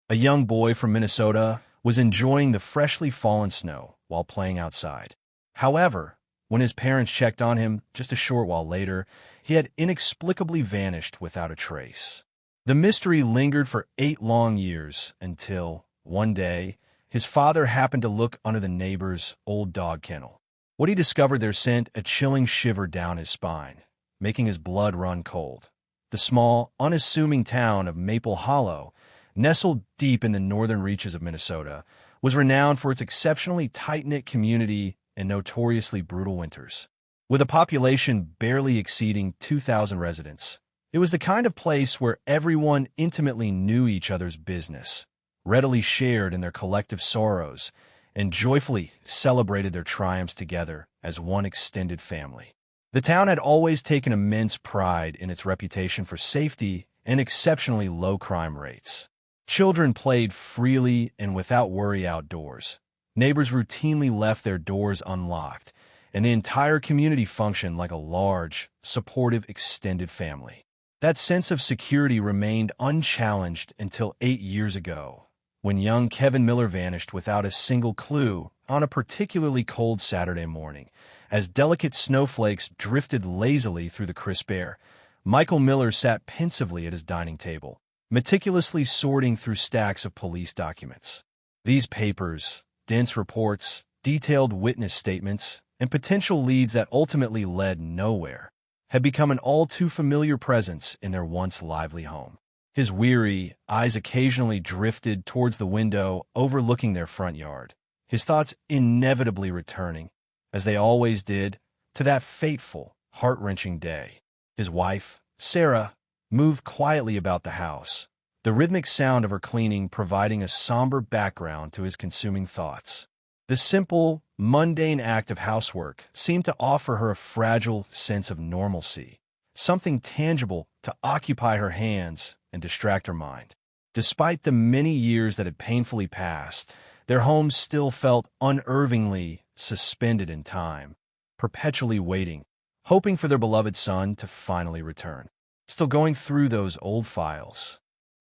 A young boy from Minnesota was enjoying the freshly fallen snow while playing outside. However, when his parents checked on him just a short while later, he had inexplicably vanished without a trace. The mystery lingered for 8 long years until, one day, his father happened to look under the neighbor's old dog kennel. What he discovered there sent a chilling shiver down his spine, making his blood run cold. The small, unassuming town of Maple Hollow, nestled deep in the northern reaches of Minnesota, was renowned for its exceptionally tight-knit community and notoriously brutal winters. With a population barely exceeding 2,000 residents, it was the kind of place where everyone intimately knew each other's business, readily shared in their collective sorrows, and joyfully celebrated their triumphs together as one extended family. The town had always taken immense pride in its reputation for safety and exceptionally low crime rates. Children played freely and without worry outdoors. Neighbors routinely left their doors unlocked, and the entire community functioned like a large, supportive extended family. That sense of security remained unchallenged until 8 years ago, when young Kevin Miller vanished without a single clue on a particularly cold Saturday morning. As delicate snowflakes drifted lazily through the crisp air, Michael Miller sat pensively at his dining table, meticulously sorting through stacks of police documents. These papers, dense reports, detailed witness statements, and potential leads that ultimately led nowhere, had become an all-too-familiar presence in their once lively home. His weary eyes occasionally drifted towards the window overlooking their front yard, his thoughts inevitably returning, as they always did, to that fateful, heart-wrenching day. His wife, Sarah, moved quietly about the house, the rhythmic sound of her cleaning providing a somber background to his consuming thoughts. The simple, mundane act of housework seemed to offer her a fragile sense of normalcy, something tangible to occupy her hands and distract her mind. Despite the many years that had painfully passed, their home still felt unervingly suspended in time, perpetually waiting, hoping for their beloved son to finally return. Still going through those old files,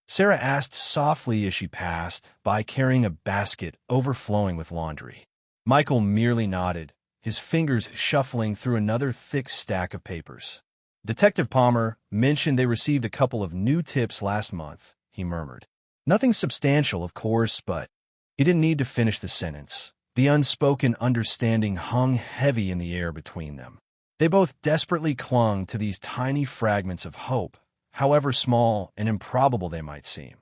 Sarah asked softly as she passed by, carrying a basket overflowing with laundry. Michael merely nodded, his fingers shuffling through another thick stack of papers. Detective Palmer mentioned they received a couple of new tips last month, he murmured. Nothing substantial, of course, but he didn't need to finish the sentence. The unspoken understanding hung heavy in the air between them. They both desperately clung to these tiny fragments of hope, however small and improbable they might seem.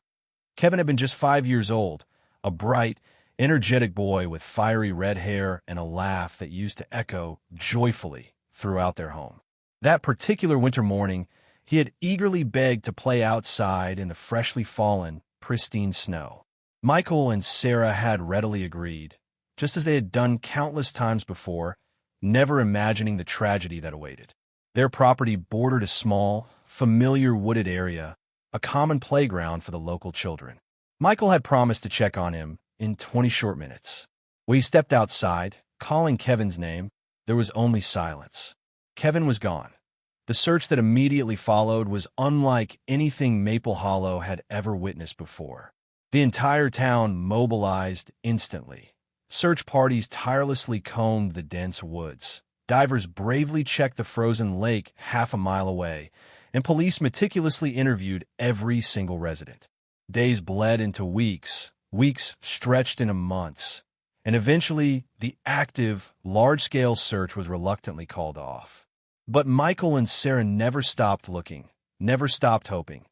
Kevin had been just 5 years old, a bright, energetic boy with fiery red hair and a laugh that used to echo joyfully throughout their home. That particular winter morning, he had eagerly begged to play outside in the freshly fallen, pristine snow. Michael and Sarah had readily agreed, just as they had done countless times before, never imagining the tragedy that awaited. Their property bordered a small, familiar wooded area, a common playground for the local children. Michael had promised to check on him in 20 short minutes. When he stepped outside, calling Kevin's name, there was only silence. Kevin was gone. The search that immediately followed was unlike anything Maple Hollow had ever witnessed before. The entire town mobilized instantly. Search parties tirelessly combed the dense woods. Divers bravely checked the frozen lake half a mile away, and police meticulously interviewed every single resident. Days bled into weeks, weeks stretched into months, and eventually the active, large-scale search was reluctantly called off. But Michael and Sarah never stopped looking, never stopped hoping.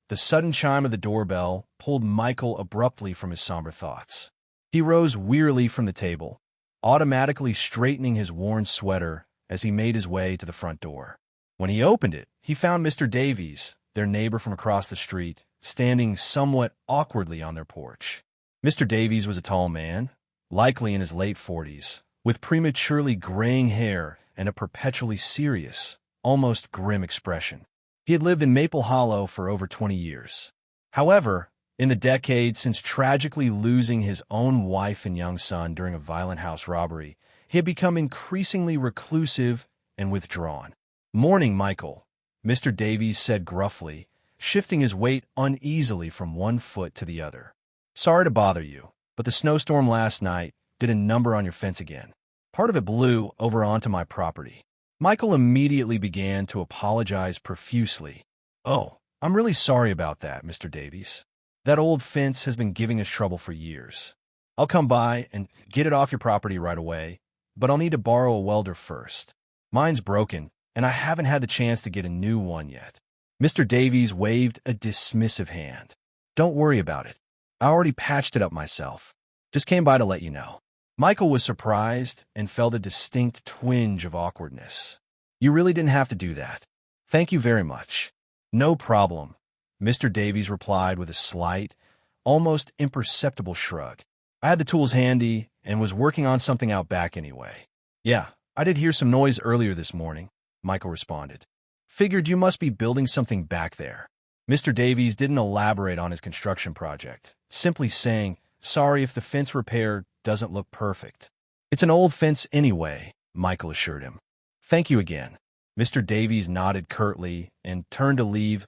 The sudden chime of the doorbell pulled Michael abruptly from his somber thoughts. He rose wearily from the table, automatically straightening his worn sweater as he made his way to the front door. When he opened it, he found Mr. Davies, their neighbor from across the street, standing somewhat awkwardly on their porch. Mr. Davies was a tall man, likely in his late 40s, with prematurely graying hair and a perpetually serious, almost grim expression. He had lived in Maple Hollow for over 20 years. However, in the decade since tragically losing his own wife and young son during a violent house robbery, he had become increasingly reclusive and withdrawn. "Morning, Michael," Mr. Davies said gruffly, shifting his weight uneasily from one foot to the other. Sorry to bother you, but the snowstorm last night did a number on your fence again. Part of it blew over onto my property. Michael immediately began to apologize profusely. Oh, I'm really sorry about that, Mr. Davies. That old fence has been giving us trouble for years. I'll come by and get it off your property right away, but I'll need to borrow a welder first. Mine's broken, and I haven't had the chance to get a new one yet. Mr. Davies waved a dismissive hand. Don't worry about it. I already patched it up myself. Just came by to let you know. Michael was surprised and felt a distinct twinge of awkwardness. You really didn't have to do that. Thank you very much. No problem, Mr. Davies replied with a slight, almost imperceptible shrug. I had the tools handy and was working on something out back anyway. Yeah, I did hear some noise earlier this morning, Michael responded. Figured you must be building something back there. Mr. Davies didn't elaborate on his construction project, simply saying, sorry if the fence repair doesn't look perfect. It's an old fence anyway, Michael assured him. Thank you again. Mr. Davies nodded curtly and turned to leave.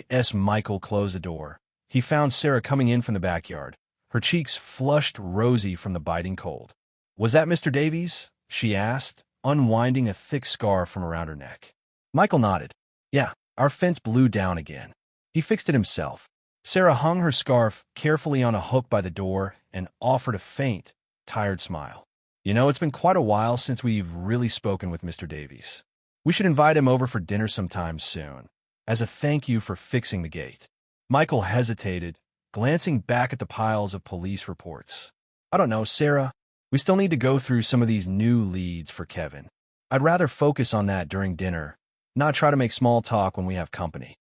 As Michael closed the door, he found Sarah coming in from the backyard, her cheeks flushed rosy from the biting cold. Was that Mr. Davies? She asked, unwinding a thick scarf from around her neck. Michael nodded. Yeah, our fence blew down again. He fixed it himself. Sarah hung her scarf carefully on a hook by the door and offered a faint, tired smile. You know, it's been quite a while since we've really spoken with Mr. Davies. We should invite him over for dinner sometime soon, as a thank you for fixing the gate. Michael hesitated, glancing back at the piles of police reports. I don't know, Sarah. We still need to go through some of these new leads for Kevin. I'd rather focus on that during dinner, not try to make small talk when we have company.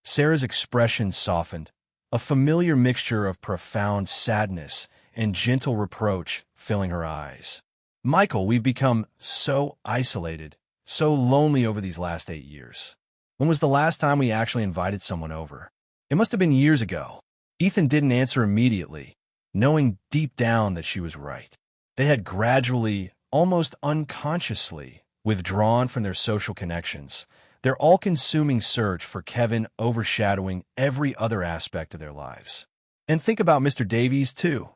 Sarah's expression softened, a familiar mixture of profound sadness and gentle reproach filling her eyes. Michael, we've become so isolated, so lonely over these last 8 years. When was the last time we actually invited someone over? It must have been years ago. Ethan didn't answer immediately, knowing deep down that she was right. They had gradually, almost unconsciously, withdrawn from their social connections, their all-consuming search for Kevin overshadowing every other aspect of their lives. And think about Mr. Davies, too,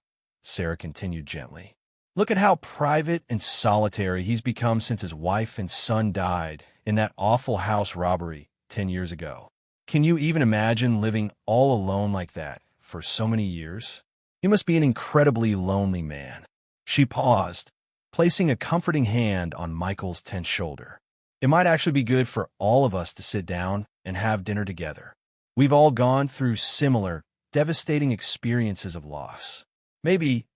Sarah continued gently. Look at how private and solitary he's become since his wife and son died in that awful house robbery 10 years ago. Can you even imagine living all alone like that for so many years? He must be an incredibly lonely man. She paused, placing a comforting hand on Michael's tense shoulder. It might actually be good for all of us to sit down and have dinner together. We've all gone through similar, devastating experiences of loss. Maybe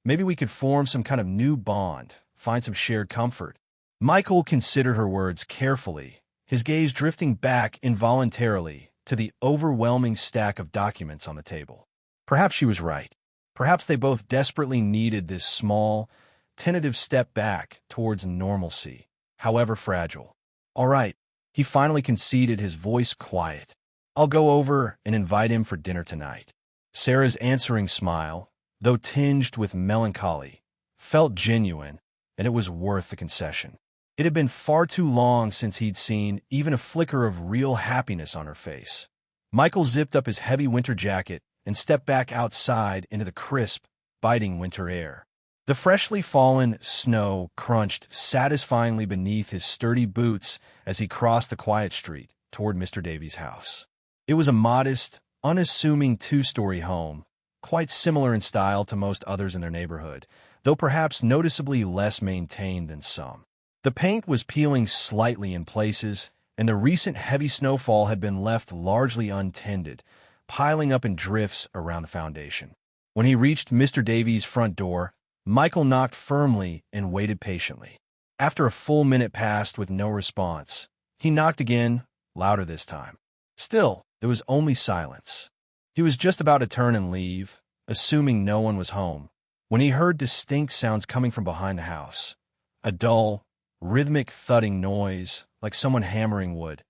we could form some kind of new bond, find some shared comfort. Michael considered her words carefully, his gaze drifting back involuntarily to the overwhelming stack of documents on the table. Perhaps she was right. Perhaps they both desperately needed this small, tentative step back towards normalcy, however fragile. All right, he finally conceded, his voice quiet. I'll go over and invite him for dinner tonight. Sarah's answering smile, though tinged with melancholy, felt genuine, and it was worth the concession. It had been far too long since he'd seen even a flicker of real happiness on her face. Michael zipped up his heavy winter jacket and stepped back outside into the crisp, biting winter air. The freshly fallen snow crunched satisfyingly beneath his sturdy boots as he crossed the quiet street toward Mr. Davies' house. It was a modest, unassuming two-story home, quite similar in style to most others in their neighborhood, though perhaps noticeably less maintained than some. The paint was peeling slightly in places, and the recent heavy snowfall had been left largely untended, piling up in drifts around the foundation. When he reached Mr. Davies' front door, Michael knocked firmly and waited patiently. After a full minute passed with no response, he knocked again, louder this time. Still, there was only silence. He was just about to turn and leave, assuming no one was home, when he heard distinct sounds coming from behind the house. A dull, rhythmic thudding noise, like someone hammering wood.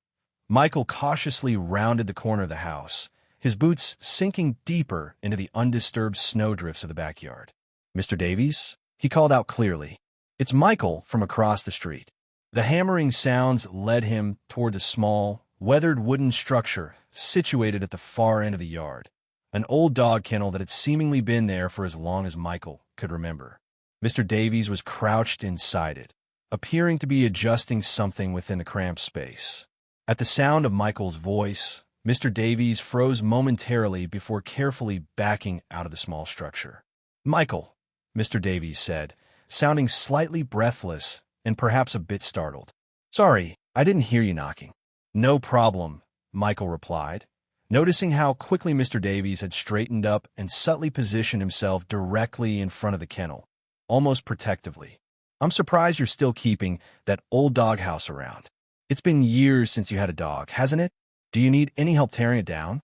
Michael cautiously rounded the corner of the house, his boots sinking deeper into the undisturbed snowdrifts of the backyard. Mr. Davies? He called out clearly. It's Michael from across the street. The hammering sounds led him toward the small, weathered wooden structure situated at the far end of the yard, an old dog kennel that had seemingly been there for as long as Michael could remember. Mr. Davies was crouched inside it, appearing to be adjusting something within the cramped space. At the sound of Michael's voice, Mr. Davies froze momentarily before carefully backing out of the small structure. "Michael," Mr. Davies said, sounding slightly breathless and perhaps a bit startled. "Sorry, I didn't hear you knocking." "No problem," Michael replied, noticing how quickly Mr. Davies had straightened up and subtly positioned himself directly in front of the kennel, almost protectively. "I'm surprised you're still keeping that old doghouse around. It's been years since you had a dog, hasn't it? Do you need any help tearing it down?"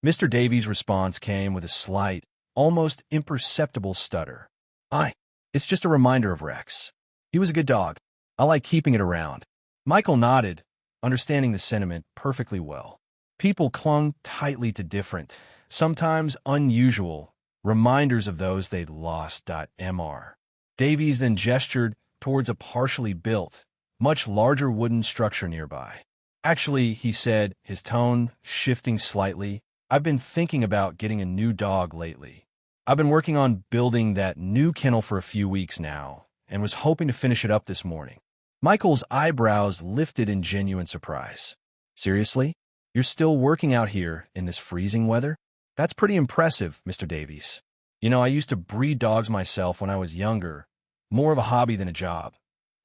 Mr. Davies' response came with a slight, almost imperceptible stutter. It's just a reminder of Rex. He was a good dog. I like keeping it around." Michael nodded, understanding the sentiment perfectly well. People clung tightly to different, sometimes unusual, reminders of those they'd lost. Mr. Davies then gestured towards a partially built, much larger wooden structure nearby. "Actually," he said, his tone shifting slightly, "I've been thinking about getting a new dog lately. I've been working on building that new kennel for a few weeks now, and was hoping to finish it up this morning." Michael's eyebrows lifted in genuine surprise. "Seriously? You're still working out here in this freezing weather? That's pretty impressive, Mr. Davies. I used to breed dogs myself when I was younger, more of a hobby than a job."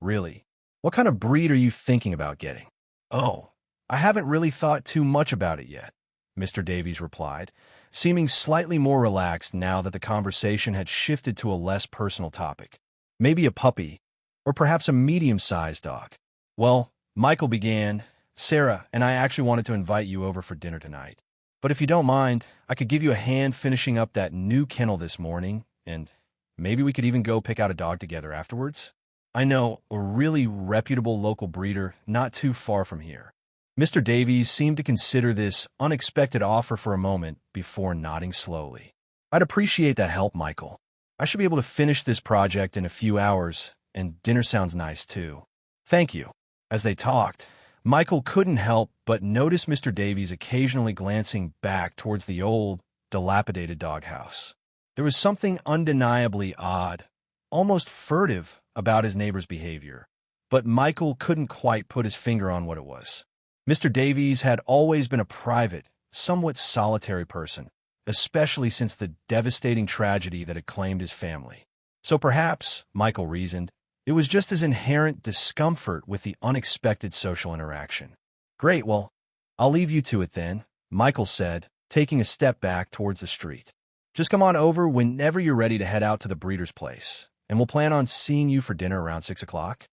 "Really? What kind of breed are you thinking about getting?" "Oh, I haven't really thought too much about it yet," Mr. Davies replied, seeming slightly more relaxed now that the conversation had shifted to a less personal topic. "Maybe a puppy, or perhaps a medium-sized dog." "Well," Michael began, "Sarah and I actually wanted to invite you over for dinner tonight. But if you don't mind, I could give you a hand finishing up that new kennel this morning, and maybe we could even go pick out a dog together afterwards. I know a really reputable local breeder not too far from here." Mr. Davies seemed to consider this unexpected offer for a moment before nodding slowly. "I'd appreciate that help, Michael. I should be able to finish this project in a few hours, and dinner sounds nice too." "Thank you." As they talked, Michael couldn't help but notice Mr. Davies occasionally glancing back towards the old, dilapidated doghouse. There was something undeniably odd, almost furtive, about his neighbor's behavior, but Michael couldn't quite put his finger on what it was. Mr. Davies had always been a private, somewhat solitary person, especially since the devastating tragedy that had claimed his family. So perhaps, Michael reasoned, it was just his inherent discomfort with the unexpected social interaction. "Great, well, I'll leave you to it then," Michael said, taking a step back towards the street. "Just come on over whenever you're ready to head out to the breeder's place, and we'll plan on seeing you for dinner around 6 o'clock.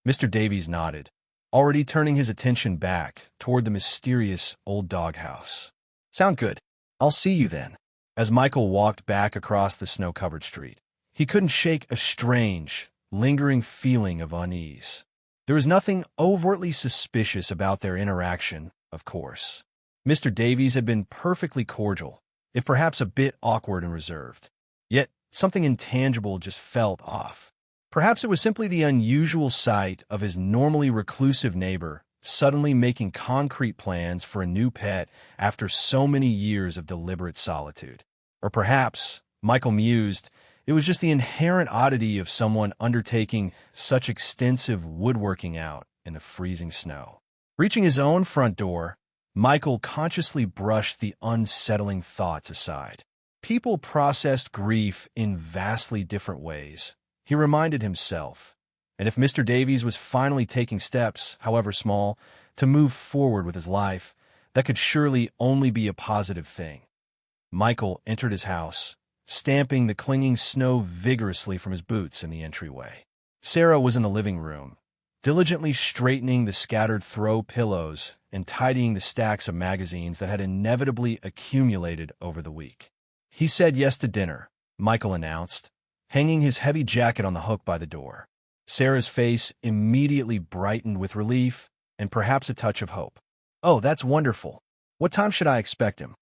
Mr. Davies nodded, already turning his attention back toward the mysterious old doghouse. "Sound good. I'll see you then." As Michael walked back across the snow-covered street, he couldn't shake a strange, lingering feeling of unease. There was nothing overtly suspicious about their interaction, of course. Mr. Davies had been perfectly cordial, if perhaps a bit awkward and reserved. Yet something intangible just felt off. Perhaps it was simply the unusual sight of his normally reclusive neighbor suddenly making concrete plans for a new pet after so many years of deliberate solitude. Or perhaps, Michael mused, it was just the inherent oddity of someone undertaking such extensive woodworking out in the freezing snow. Reaching his own front door, Michael consciously brushed the unsettling thoughts aside. People processed grief in vastly different ways, he reminded himself, and if Mr. Davies was finally taking steps, however small, to move forward with his life, that could surely only be a positive thing. Michael entered his house, stamping the clinging snow vigorously from his boots in the entryway. Sarah was in the living room, diligently straightening the scattered throw pillows and tidying the stacks of magazines that had inevitably accumulated over the week. "He said yes to dinner," Michael announced, hanging his heavy jacket on the hook by the door. Sarah's face immediately brightened with relief and perhaps a touch of hope. "Oh, that's wonderful. What time should I expect him?"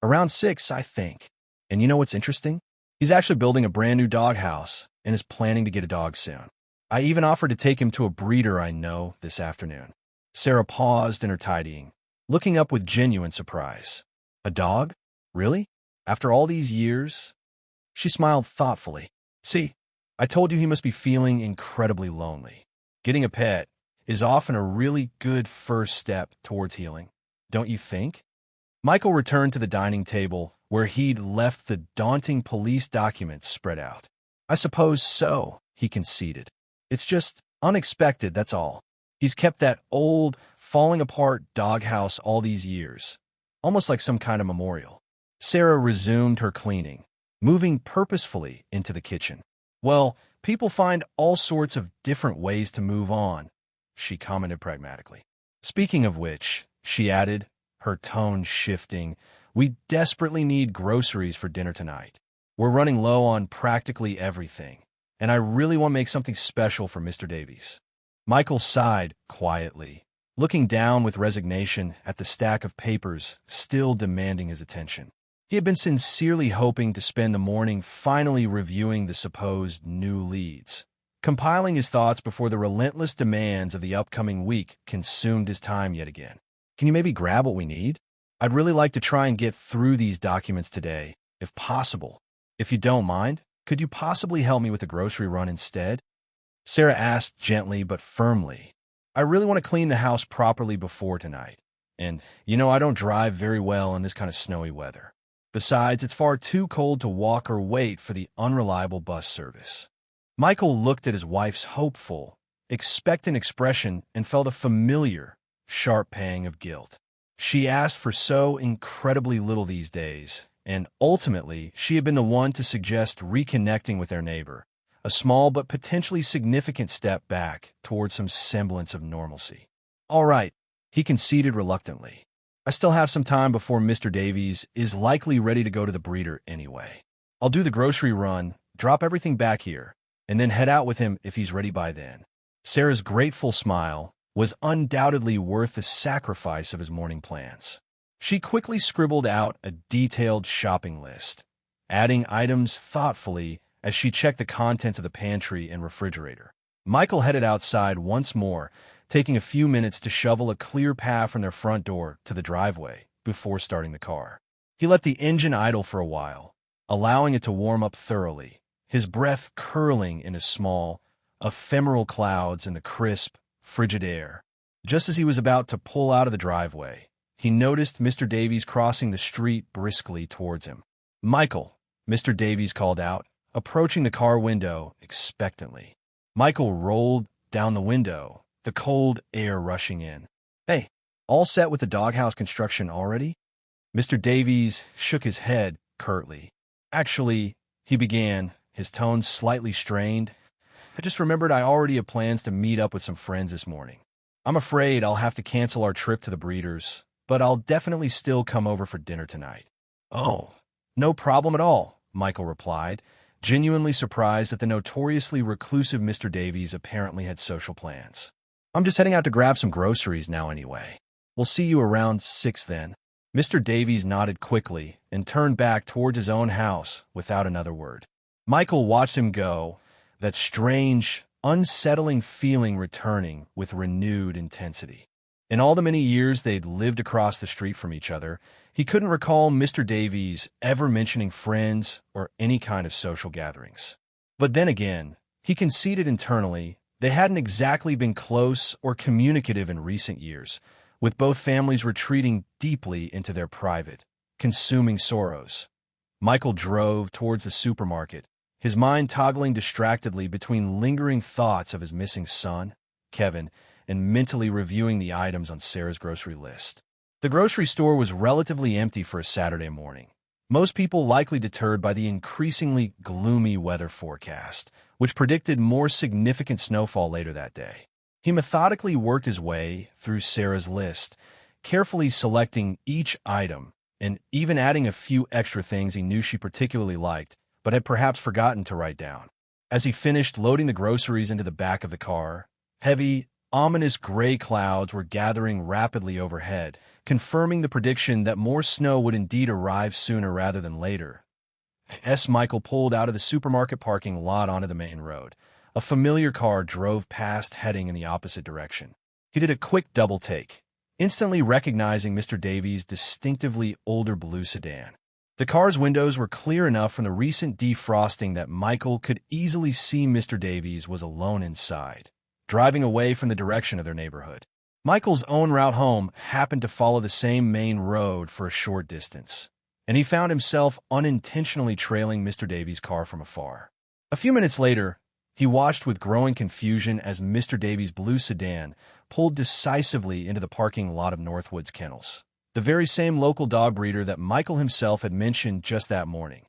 "Around 6, I think. And you know what's interesting? He's actually building a brand new doghouse and is planning to get a dog soon. I even offered to take him to a breeder I know this afternoon." Sarah paused in her tidying, looking up with genuine surprise. "A dog? Really? After all these years? She smiled thoughtfully. See, I told you he must be feeling incredibly lonely. Getting a pet is often a really good first step towards healing, don't you think? Michael returned to the dining table where he'd left the daunting police documents spread out. I suppose so, he conceded. It's just unexpected, that's all. He's kept that old, falling-apart doghouse all these years, almost like some kind of memorial. Sarah resumed her cleaning, moving purposefully into the kitchen. Well, people find all sorts of different ways to move on, she commented pragmatically. Speaking of which, she added, her tone shifting, we desperately need groceries for dinner tonight. We're running low on practically everything, and I really want to make something special for Mr. Davies. Michael sighed quietly, looking down with resignation at the stack of papers still demanding his attention. He had been sincerely hoping to spend the morning finally reviewing the supposed new leads, compiling his thoughts before the relentless demands of the upcoming week consumed his time yet again. Can you maybe grab what we need? I'd really like to try and get through these documents today, if possible. If you don't mind, could you possibly help me with the grocery run instead? Sarah asked gently but firmly. I really want to clean the house properly before tonight. And, I don't drive very well in this kind of snowy weather. Besides, it's far too cold to walk or wait for the unreliable bus service. Michael looked at his wife's hopeful, expectant expression and felt a familiar, sharp pang of guilt. She asked for so incredibly little these days, and ultimately she had been the one to suggest reconnecting with their neighbor, a small but potentially significant step back towards some semblance of normalcy. All right, he conceded reluctantly. I still have some time before Mr. Davies is likely ready to go to the breeder anyway. I'll do the grocery run, drop everything back here, and then head out with him if he's ready by then. Sarah's grateful smile was undoubtedly worth the sacrifice of his morning plans. She quickly scribbled out a detailed shopping list, adding items thoughtfully as she checked the contents of the pantry and refrigerator. Michael headed outside once more, taking a few minutes to shovel a clear path from their front door to the driveway before starting the car. He let the engine idle for a while, allowing it to warm up thoroughly, his breath curling into small, ephemeral clouds in the crisp, frigid air. Just as he was about to pull out of the driveway, he noticed Mr. Davies crossing the street briskly towards him. Michael, Mr. Davies called out, approaching the car window expectantly. Michael rolled down the window, the cold air rushing in. Hey, all set with the doghouse construction already? Mr. Davies shook his head curtly. Actually, he began, his tone slightly strained. I just remembered I already have plans to meet up with some friends this morning. I'm afraid I'll have to cancel our trip to the breeders, but I'll definitely still come over for dinner tonight. Oh, no problem at all, Michael replied, genuinely surprised that the notoriously reclusive Mr. Davies apparently had social plans. I'm just heading out to grab some groceries now anyway. We'll see you around 6 then. Mr. Davies nodded quickly and turned back towards his own house without another word. Michael watched him go, that strange, unsettling feeling returning with renewed intensity. In all the many years they'd lived across the street from each other, he couldn't recall Mr. Davies ever mentioning friends or any kind of social gatherings. But then again, he conceded internally, they hadn't exactly been close or communicative in recent years, with both families retreating deeply into their private, consuming sorrows. Michael drove towards the supermarket, his mind toggling distractedly between lingering thoughts of his missing son, Kevin, and mentally reviewing the items on Sarah's grocery list. The grocery store was relatively empty for a Saturday morning, most people likely deterred by the increasingly gloomy weather forecast, which predicted more significant snowfall later that day. He methodically worked his way through Sarah's list, carefully selecting each item and even adding a few extra things he knew she particularly liked, but had perhaps forgotten to write down. As he finished loading the groceries into the back of the car, heavy, ominous gray clouds were gathering rapidly overhead, confirming the prediction that more snow would indeed arrive sooner rather than later. Michael pulled out of the supermarket parking lot onto the main road. A familiar car drove past, heading in the opposite direction. He did a quick double take, instantly recognizing Mr. Davies' distinctively older blue sedan. The car's windows were clear enough from the recent defrosting that Michael could easily see Mr. Davies was alone inside, driving away from the direction of their neighborhood. Michael's own route home happened to follow the same main road for a short distance, and he found himself unintentionally trailing Mr. Davies' car from afar. A few minutes later, he watched with growing confusion as Mr. Davies' blue sedan pulled decisively into the parking lot of Northwood's Kennels, the very same local dog breeder that Michael himself had mentioned just that morning.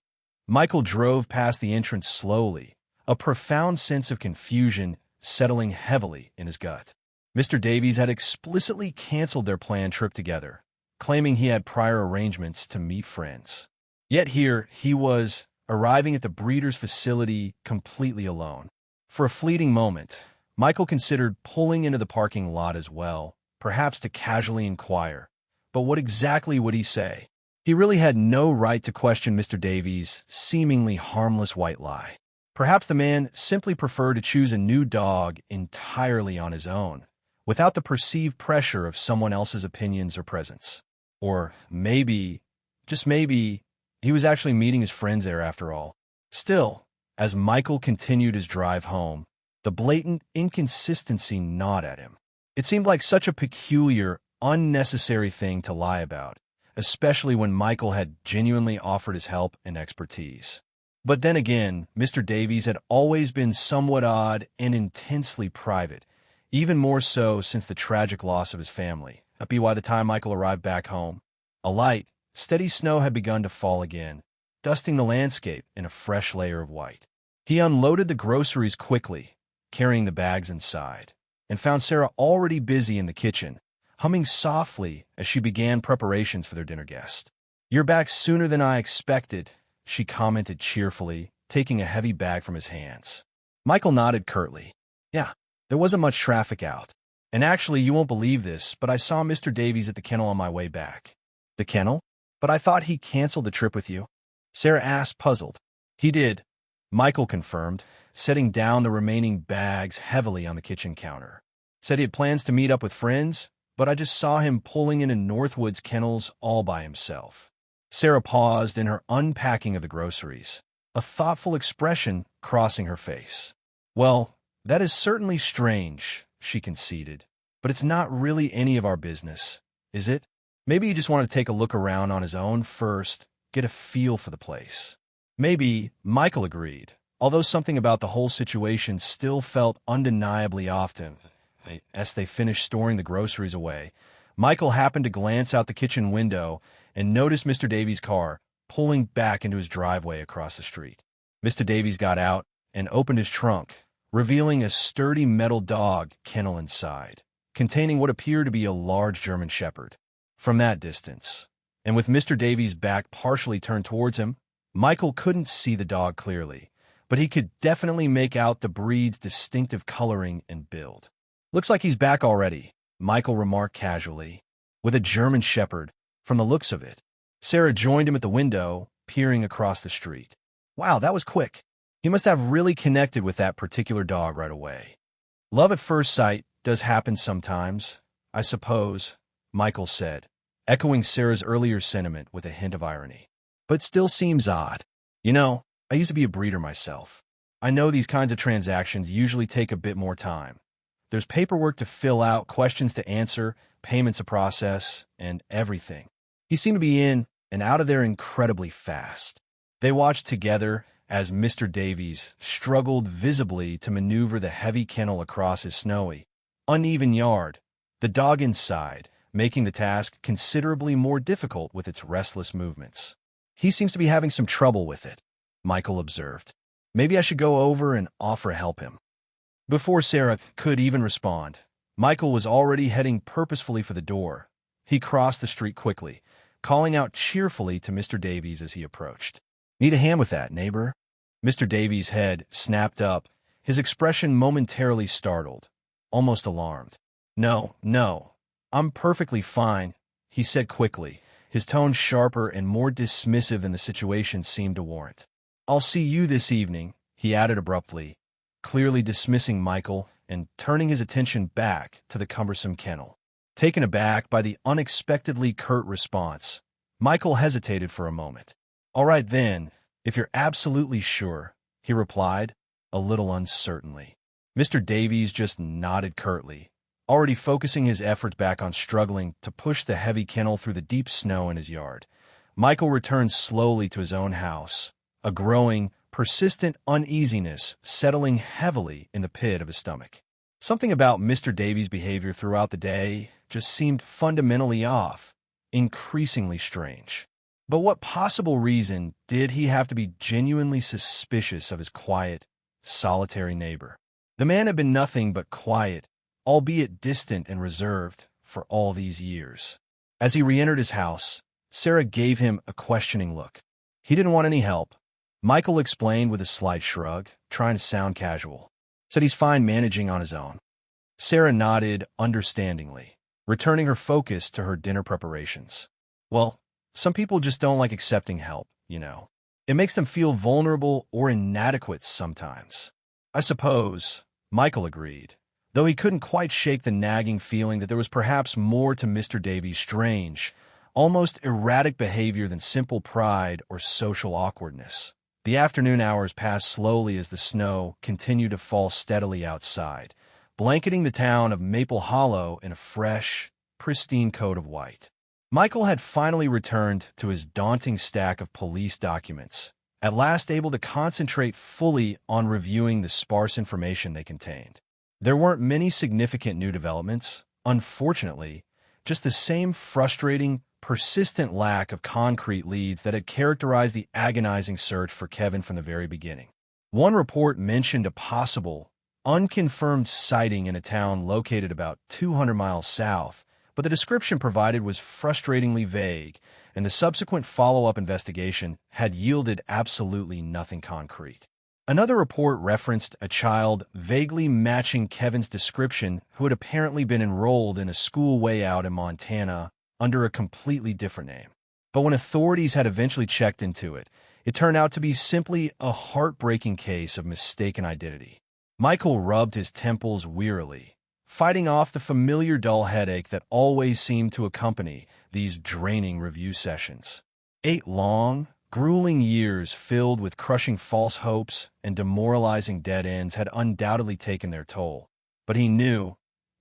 Michael drove past the entrance slowly, a profound sense of confusion settling heavily in his gut. Mr. Davies had explicitly canceled their planned trip together, claiming he had prior arrangements to meet friends. Yet here he was, arriving at the breeder's facility completely alone. For a fleeting moment, Michael considered pulling into the parking lot as well, perhaps to casually inquire. But what exactly would he say? He really had no right to question Mr. Davies' seemingly harmless white lie. Perhaps the man simply preferred to choose a new dog entirely on his own, without the perceived pressure of someone else's opinions or presence. Or maybe, just maybe, he was actually meeting his friends there after all. Still, as Michael continued his drive home, the blatant inconsistency gnawed at him. It seemed like such a peculiar, unnecessary thing to lie about, especially when Michael had genuinely offered his help and expertise. But then again, Mr. Davies had always been somewhat odd and intensely private, even more so since the tragic loss of his family. By the time Michael arrived back home, a light, steady snow had begun to fall again, dusting the landscape in a fresh layer of white. He unloaded the groceries quickly, carrying the bags inside, and found Sarah already busy in the kitchen, humming softly as she began preparations for their dinner guest. "You're back sooner than I expected," she commented cheerfully, taking a heavy bag from his hands. Michael nodded curtly. "Yeah, there wasn't much traffic out. And actually, you won't believe this, but I saw Mr. Davies at the kennel on my way back." "The kennel? But I thought he canceled the trip with you," Sarah asked, puzzled. "He did," Michael confirmed, setting down the remaining bags heavily on the kitchen counter. "Said he had plans to meet up with friends, but I just saw him pulling into Northwood's Kennels all by himself." Sarah paused in her unpacking of the groceries, a thoughtful expression crossing her face. "Well, that is certainly strange," she conceded, "but it's not really any of our business, is it? Maybe he just wanted to take a look around on his own first, get a feel for the place." "Maybe," Michael agreed, although something about the whole situation still felt undeniably off to him. As they finished storing the groceries away, Michael happened to glance out the kitchen window and noticed Mr. Davies' car pulling back into his driveway across the street. Mr. Davies got out and opened his trunk, revealing a sturdy metal dog kennel inside, containing what appeared to be a large German Shepherd. From that distance, and with Mr. Davies' back partially turned towards him, Michael couldn't see the dog clearly, but he could definitely make out the breed's distinctive coloring and build. "Looks like he's back already," Michael remarked casually. "With a German Shepherd, from the looks of it." Sarah joined him at the window, peering across the street. "Wow, that was quick. He must have really connected with that particular dog right away." "Love at first sight does happen sometimes, I suppose," Michael said, echoing Sarah's earlier sentiment with a hint of irony. "But still seems odd. You know, I used to be a breeder myself. I know these kinds of transactions usually take a bit more time. There's paperwork to fill out, questions to answer, payments to process, and everything. He seemed to be in and out of there incredibly fast." They watched together as Mr. Davies struggled visibly to maneuver the heavy kennel across his snowy, uneven yard, the dog inside, making the task considerably more difficult with its restless movements. "He seems to be having some trouble with it," Michael observed. "Maybe I should go over and offer to help him." Before Sarah could even respond, Michael was already heading purposefully for the door. He crossed the street quickly, calling out cheerfully to Mr. Davies as he approached. "Need a hand with that, neighbor?" Mr. Davies' head snapped up, his expression momentarily startled, almost alarmed. No, I'm perfectly fine," he said quickly, his tone sharper and more dismissive than the situation seemed to warrant. "I'll see you this evening," he added abruptly, clearly dismissing Michael and turning his attention back to the cumbersome kennel. Taken aback by the unexpectedly curt response, Michael hesitated for a moment. "All right then, if you're absolutely sure," he replied, a little uncertainly. Mr. Davies just nodded curtly, already focusing his efforts back on struggling to push the heavy kennel through the deep snow in his yard. Michael returned slowly to his own house, a growing, persistent uneasiness settling heavily in the pit of his stomach. Something about Mr. Davies' behavior throughout the day just seemed fundamentally off, increasingly strange. But what possible reason did he have to be genuinely suspicious of his quiet, solitary neighbor? The man had been nothing but quiet, albeit distant and reserved, for all these years. As he re-entered his house, Sarah gave him a questioning look. He didn't want any help. Michael explained with a slight shrug, trying to sound casual. Said he's fine managing on his own. Sarah nodded understandingly, returning her focus to her dinner preparations. Well, some people just don't like accepting help, you know. It makes them feel vulnerable or inadequate sometimes. I suppose, Michael agreed, though he couldn't quite shake the nagging feeling that there was perhaps more to Mr. Davies' strange, almost erratic behavior than simple pride or social awkwardness. The afternoon hours passed slowly as the snow continued to fall steadily outside, blanketing the town of Maple Hollow in a fresh, pristine coat of white. Michael had finally returned to his daunting stack of police documents, at last able to concentrate fully on reviewing the sparse information they contained. There weren't many significant new developments, unfortunately, just the same frustrating, persistent lack of concrete leads that had characterized the agonizing search for Kevin from the very beginning. One report mentioned a possible, unconfirmed sighting in a town located about 200 miles south, but the description provided was frustratingly vague, and the subsequent follow-up investigation had yielded absolutely nothing concrete. Another report referenced a child vaguely matching Kevin's description who had apparently been enrolled in a school way out in Montana under a completely different name. But when authorities had eventually checked into it, it turned out to be simply a heartbreaking case of mistaken identity. Michael rubbed his temples wearily, fighting off the familiar dull headache that always seemed to accompany these draining review sessions. 8 long, grueling years filled with crushing false hopes and demoralizing dead ends had undoubtedly taken their toll. But he knew,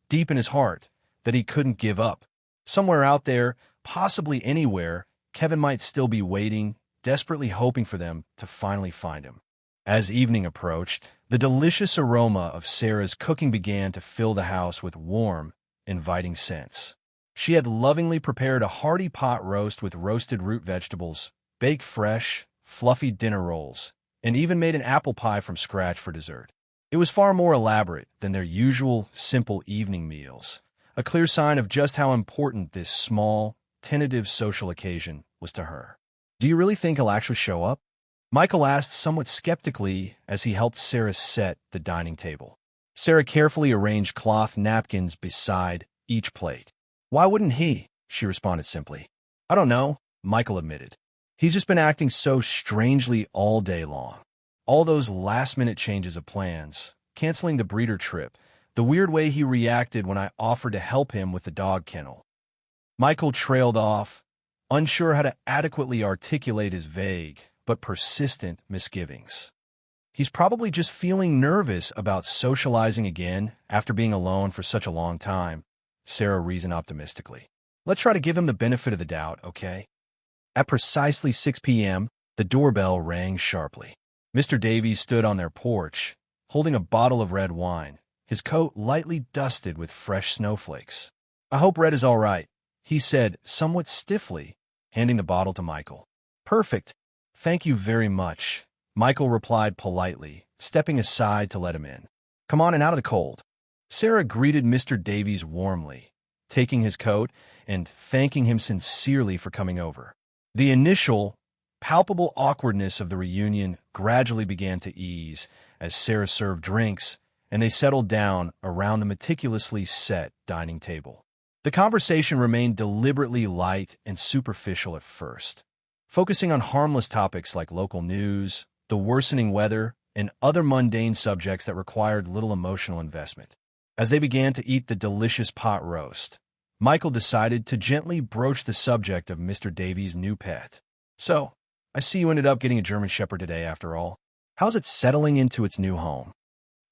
deep in his heart, that he couldn't give up. Somewhere out there, possibly anywhere, Kevin might still be waiting, desperately hoping for them to finally find him. As evening approached, the delicious aroma of Sarah's cooking began to fill the house with warm, inviting scents. She had lovingly prepared a hearty pot roast with roasted root vegetables, baked fresh, fluffy dinner rolls, and even made an apple pie from scratch for dessert. It was far more elaborate than their usual, simple evening meals, a clear sign of just how important this small, tentative social occasion was to her. "Do you really think he'll actually show up?" Michael asked somewhat skeptically as he helped Sarah set the dining table. Sarah carefully arranged cloth napkins beside each plate. "Why wouldn't he?" she responded simply. "I don't know," Michael admitted. "He's just been acting so strangely all day long. All those last-minute changes of plans, canceling the breeder trip, the weird way he reacted when I offered to help him with the dog kennel." Michael trailed off, unsure how to adequately articulate his vague but persistent misgivings. "He's probably just feeling nervous about socializing again after being alone for such a long time," Sarah reasoned optimistically. "Let's try to give him the benefit of the doubt, okay?" At precisely 6 p.m., the doorbell rang sharply. Mr. Davies stood on their porch, holding a bottle of red wine, his coat lightly dusted with fresh snowflakes. "I hope Red is all right," he said somewhat stiffly, handing the bottle to Michael. "Perfect. Thank you very much," Michael replied politely, stepping aside to let him in. "Come on and out of the cold." Sarah greeted Mr. Davies warmly, taking his coat and thanking him sincerely for coming over. The initial, palpable awkwardness of the reunion gradually began to ease as Sarah served drinks and they settled down around the meticulously set dining table. The conversation remained deliberately light and superficial at first, focusing on harmless topics like local news, the worsening weather, and other mundane subjects that required little emotional investment. As they began to eat the delicious pot roast, Michael decided to gently broach the subject of Mr. Davies' new pet. "So, I see you ended up getting a German Shepherd today after all. How's it settling into its new home?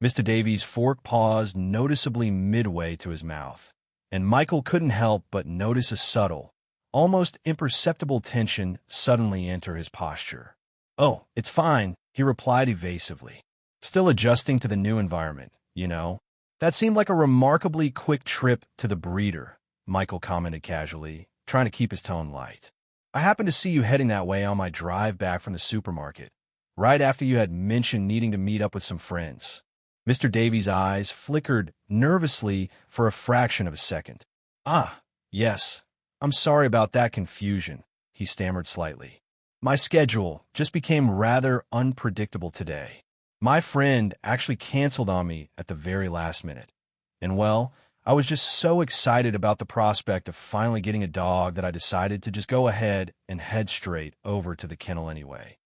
Mr. Davies' fork paused noticeably midway to his mouth, and Michael couldn't help but notice a subtle, almost imperceptible tension suddenly enter his posture. "Oh, it's fine," he replied evasively. "Still adjusting to the new environment, you know." "That seemed like a remarkably quick trip to the breeder," Michael commented casually, trying to keep his tone light. "I happened to see you heading that way on my drive back from the supermarket, right after you had mentioned needing to meet up with some friends." Mr. Davies' eyes flickered nervously for a fraction of a second. "Ah, yes. I'm sorry about that confusion," he stammered slightly. "My schedule just became rather unpredictable today. My friend actually canceled on me at the very last minute. And well, I was just so excited about the prospect of finally getting a dog that I decided to just go ahead and head straight over to the kennel anyway."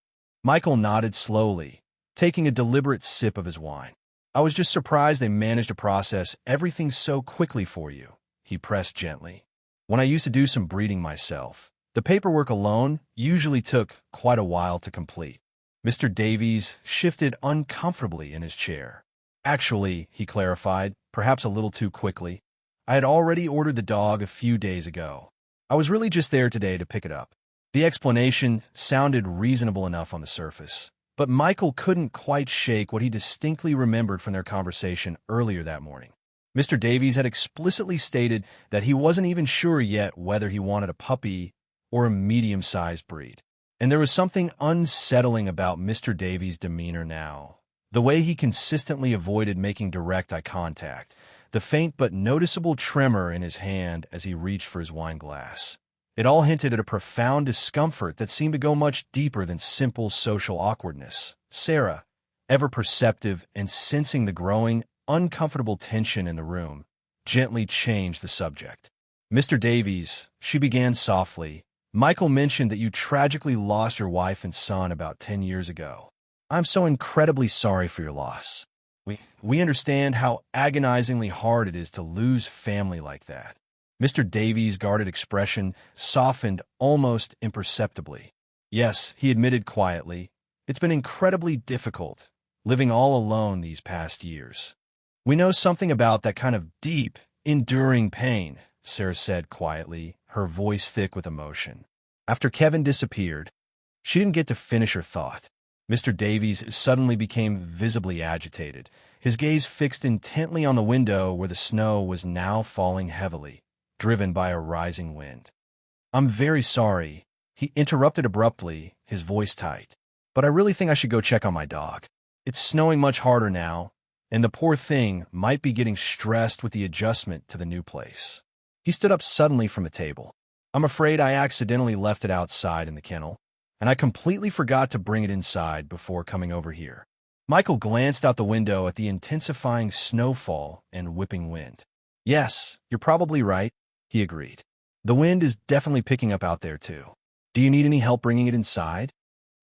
Michael nodded slowly, taking a deliberate sip of his wine. "I was just surprised they managed to process everything so quickly for you," he pressed gently. "When I used to do some breeding myself, the paperwork alone usually took quite a while to complete." Mr. Davies shifted uncomfortably in his chair. "Actually," he clarified, perhaps a little too quickly, "I had already ordered the dog a few days ago. I was really just there today to pick it up." The explanation sounded reasonable enough on the surface, but Michael couldn't quite shake what he distinctly remembered from their conversation earlier that morning. Mr. Davies had explicitly stated that he wasn't even sure yet whether he wanted a puppy or a medium-sized breed. And there was something unsettling about Mr. Davies' demeanor now. The way he consistently avoided making direct eye contact, the faint but noticeable tremor in his hand as he reached for his wine glass. It all hinted at a profound discomfort that seemed to go much deeper than simple social awkwardness. Sarah, ever perceptive and sensing the growing, uncomfortable tension in the room, gently changed the subject. "Mr. Davies," she began softly, "Michael mentioned that you tragically lost your wife and son about 10 years ago. I'm so incredibly sorry for your loss. We understand how agonizingly hard it is to lose family like that." Mr. Davies' guarded expression softened almost imperceptibly. "Yes," he admitted quietly, "it's been incredibly difficult, living all alone these past years." "We know something about that kind of deep, enduring pain," Sarah said quietly, her voice thick with emotion. After Kevin disappeared, she didn't get to finish her thought. Mr. Davies suddenly became visibly agitated, his gaze fixed intently on the window where the snow was now falling heavily, driven by a rising wind. "I'm very sorry," he interrupted abruptly, his voice tight. "But I really think I should go check on my dog. It's snowing much harder now, and the poor thing might be getting stressed with the adjustment to the new place." He stood up suddenly from the table. "I'm afraid I accidentally left it outside in the kennel, and I completely forgot to bring it inside before coming over here." Michael glanced out the window at the intensifying snowfall and whipping wind. "Yes, you're probably right," he agreed. "The wind is definitely picking up out there, too. Do you need any help bringing it inside?"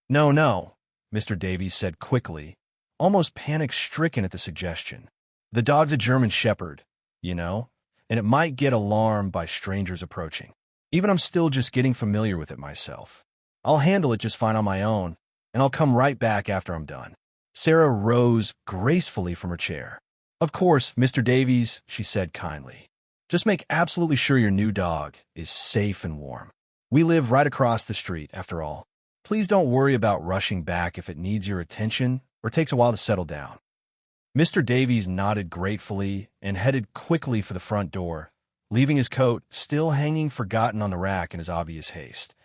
No, Mr. Davies said quickly, almost panic-stricken at the suggestion. "The dog's a German Shepherd, you know, and it might get alarmed by strangers approaching. Even I'm still just getting familiar with it myself. I'll handle it just fine on my own, and I'll come right back after I'm done." Sarah rose gracefully from her chair. "Of course, Mr. Davies," she said kindly. "Just make absolutely sure your new dog is safe and warm. We live right across the street, after all. Please don't worry about rushing back if it needs your attention or takes a while to settle down." Mr. Davies nodded gratefully and headed quickly for the front door, leaving his coat still hanging forgotten on the rack in his obvious haste.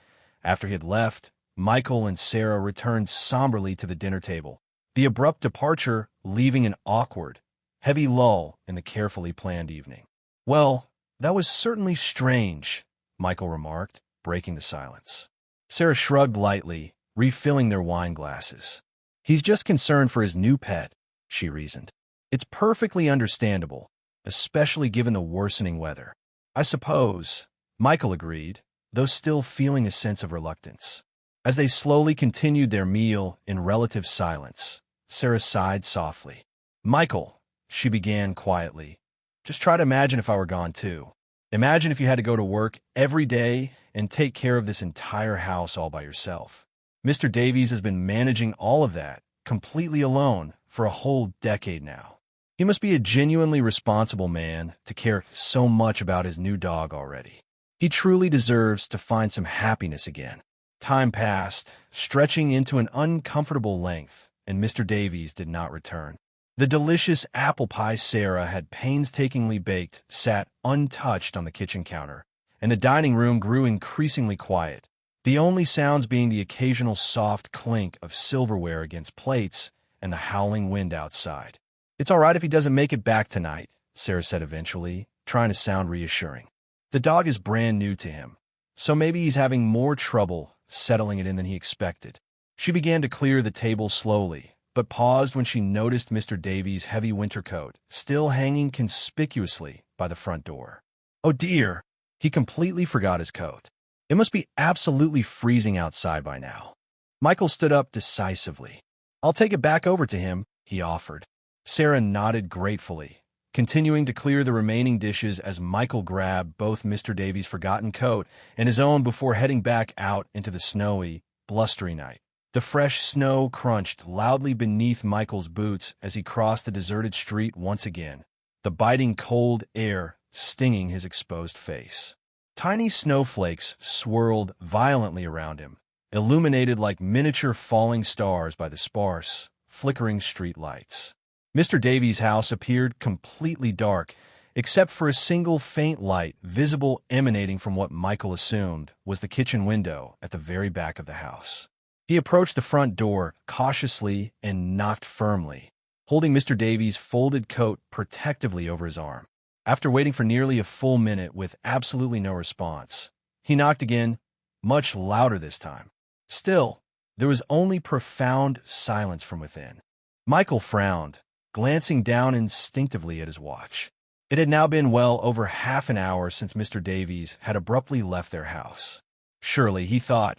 After he had left, Michael and Sarah returned somberly to the dinner table, the abrupt departure leaving an awkward, heavy lull in the carefully planned evening. "Well, that was certainly strange," Michael remarked, breaking the silence. Sarah shrugged lightly, refilling their wine glasses. "He's just concerned for his new pet," she reasoned. "It's perfectly understandable, especially given the worsening weather." "I suppose," Michael agreed, though still feeling a sense of reluctance. As they slowly continued their meal in relative silence, Sarah sighed softly. "Michael," she began quietly, "just try to imagine if I were gone too. Imagine if you had to go to work every day and take care of this entire house all by yourself. Mr. Davies has been managing all of that, completely alone, for a whole decade now. He must be a genuinely responsible man to care so much about his new dog already. He truly deserves to find some happiness again. Time passed, stretching into an uncomfortable length, and Mr. Davies did not return. The delicious apple pie Sarah had painstakingly baked sat untouched on the kitchen counter, and the dining room grew increasingly quiet, the only sounds being the occasional soft clink of silverware against plates and the howling wind outside. "It's all right if he doesn't make it back tonight," Sarah said eventually, trying to sound reassuring. The dog is brand new to him, so maybe he's having more trouble settling it in than he expected. She began to clear the table slowly, but paused when she noticed Mr. Davies' heavy winter coat still hanging conspicuously by the front door. Oh dear, he completely forgot his coat. It must be absolutely freezing outside by now. Michael stood up decisively. "I'll take it back over to him," he offered. Sarah nodded gratefully, continuing to clear the remaining dishes as Michael grabbed both Mr. Davies' forgotten coat and his own before heading back out into the snowy, blustery night. The fresh snow crunched loudly beneath Michael's boots as he crossed the deserted street once again, the biting cold air stinging his exposed face. Tiny snowflakes swirled violently around him, illuminated like miniature falling stars by the sparse, flickering street lights. Mr. Davies' house appeared completely dark, except for a single faint light visible emanating from what Michael assumed was the kitchen window at the very back of the house. He approached the front door cautiously and knocked firmly, holding Mr. Davies' folded coat protectively over his arm. After waiting for nearly a full minute with absolutely no response, he knocked again, much louder this time. Still, there was only profound silence from within. Michael frowned, glancing down instinctively at his watch. It had now been well over half an hour since Mr. Davies had abruptly left their house. Surely, he thought,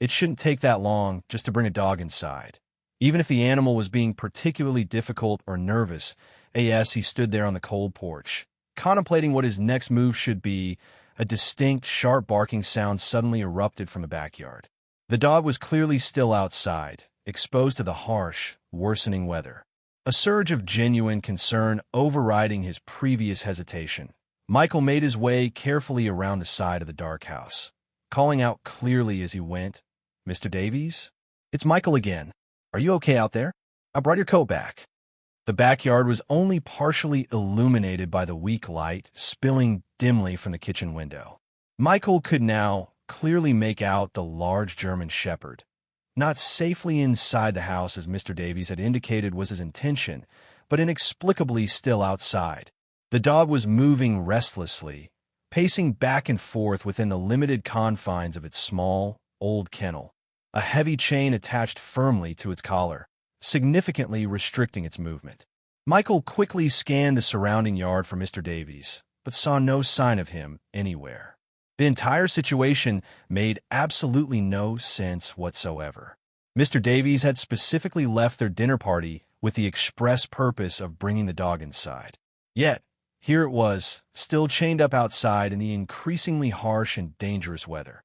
it shouldn't take that long just to bring a dog inside. Even if the animal was being particularly difficult or nervous, as he stood there on the cold porch, contemplating what his next move should be, a distinct, sharp barking sound suddenly erupted from the backyard. The dog was clearly still outside, exposed to the harsh, worsening weather. A surge of genuine concern overriding his previous hesitation, Michael made his way carefully around the side of the dark house, calling out clearly as he went, "Mr. Davies? It's Michael again. Are you okay out there? I brought your coat back." The backyard was only partially illuminated by the weak light spilling dimly from the kitchen window. Michael could now clearly make out the large German shepherd, not safely inside the house as Mr. Davies had indicated was his intention, but inexplicably still outside. The dog was moving restlessly, pacing back and forth within the limited confines of its small, old kennel, a heavy chain attached firmly to its collar, significantly restricting its movement. Michael quickly scanned the surrounding yard for Mr. Davies, but saw no sign of him anywhere. The entire situation made absolutely no sense whatsoever. Mr. Davies had specifically left their dinner party with the express purpose of bringing the dog inside. Yet, here it was, still chained up outside in the increasingly harsh and dangerous weather.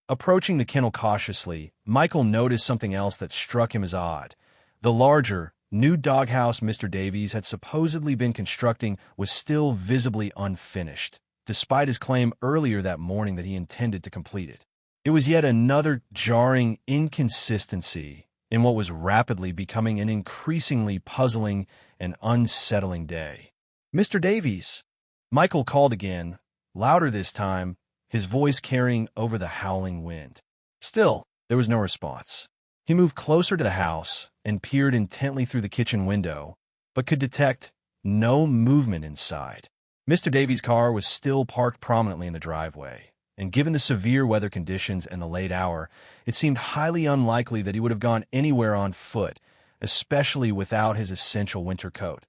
Approaching the kennel cautiously, Michael noticed something else that struck him as odd. The larger, new doghouse Mr. Davies had supposedly been constructing was still visibly unfinished, despite his claim earlier that morning that he intended to complete it. It was yet another jarring inconsistency in what was rapidly becoming an increasingly puzzling and unsettling day. "Mr. Davies!" Michael called again, louder this time, his voice carrying over the howling wind. Still, there was no response. He moved closer to the house and peered intently through the kitchen window, but could detect no movement inside. Mr. Davies' car was still parked prominently in the driveway, and given the severe weather conditions and the late hour, it seemed highly unlikely that he would have gone anywhere on foot, especially without his essential winter coat.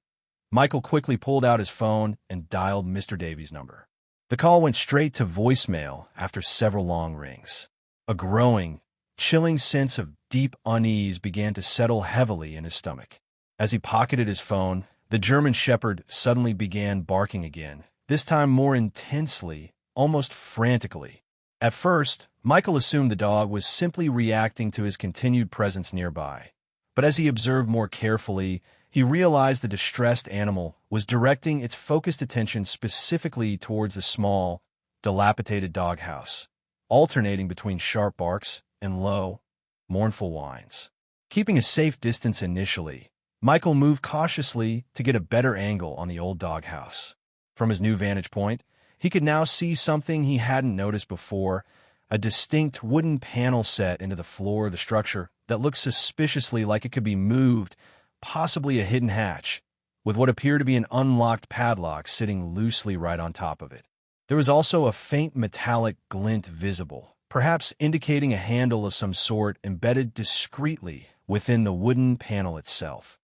Michael quickly pulled out his phone and dialed Mr. Davies' number. The call went straight to voicemail after several long rings. A growing, chilling sense of deep unease began to settle heavily in his stomach. As he pocketed his phone, the German shepherd suddenly began barking again, this time more intensely, almost frantically. At first, Michael assumed the dog was simply reacting to his continued presence nearby. But as he observed more carefully, he realized the distressed animal was directing its focused attention specifically towards the small, dilapidated doghouse, alternating between sharp barks and low, mournful whines. Keeping a safe distance initially, Michael moved cautiously to get a better angle on the old doghouse. From his new vantage point, he could now see something he hadn't noticed before, a distinct wooden panel set into the floor of the structure that looked suspiciously like it could be moved, possibly a hidden hatch, with what appeared to be an unlocked padlock sitting loosely right on top of it. There was also a faint metallic glint visible, perhaps indicating a handle of some sort embedded discreetly within the wooden panel itself.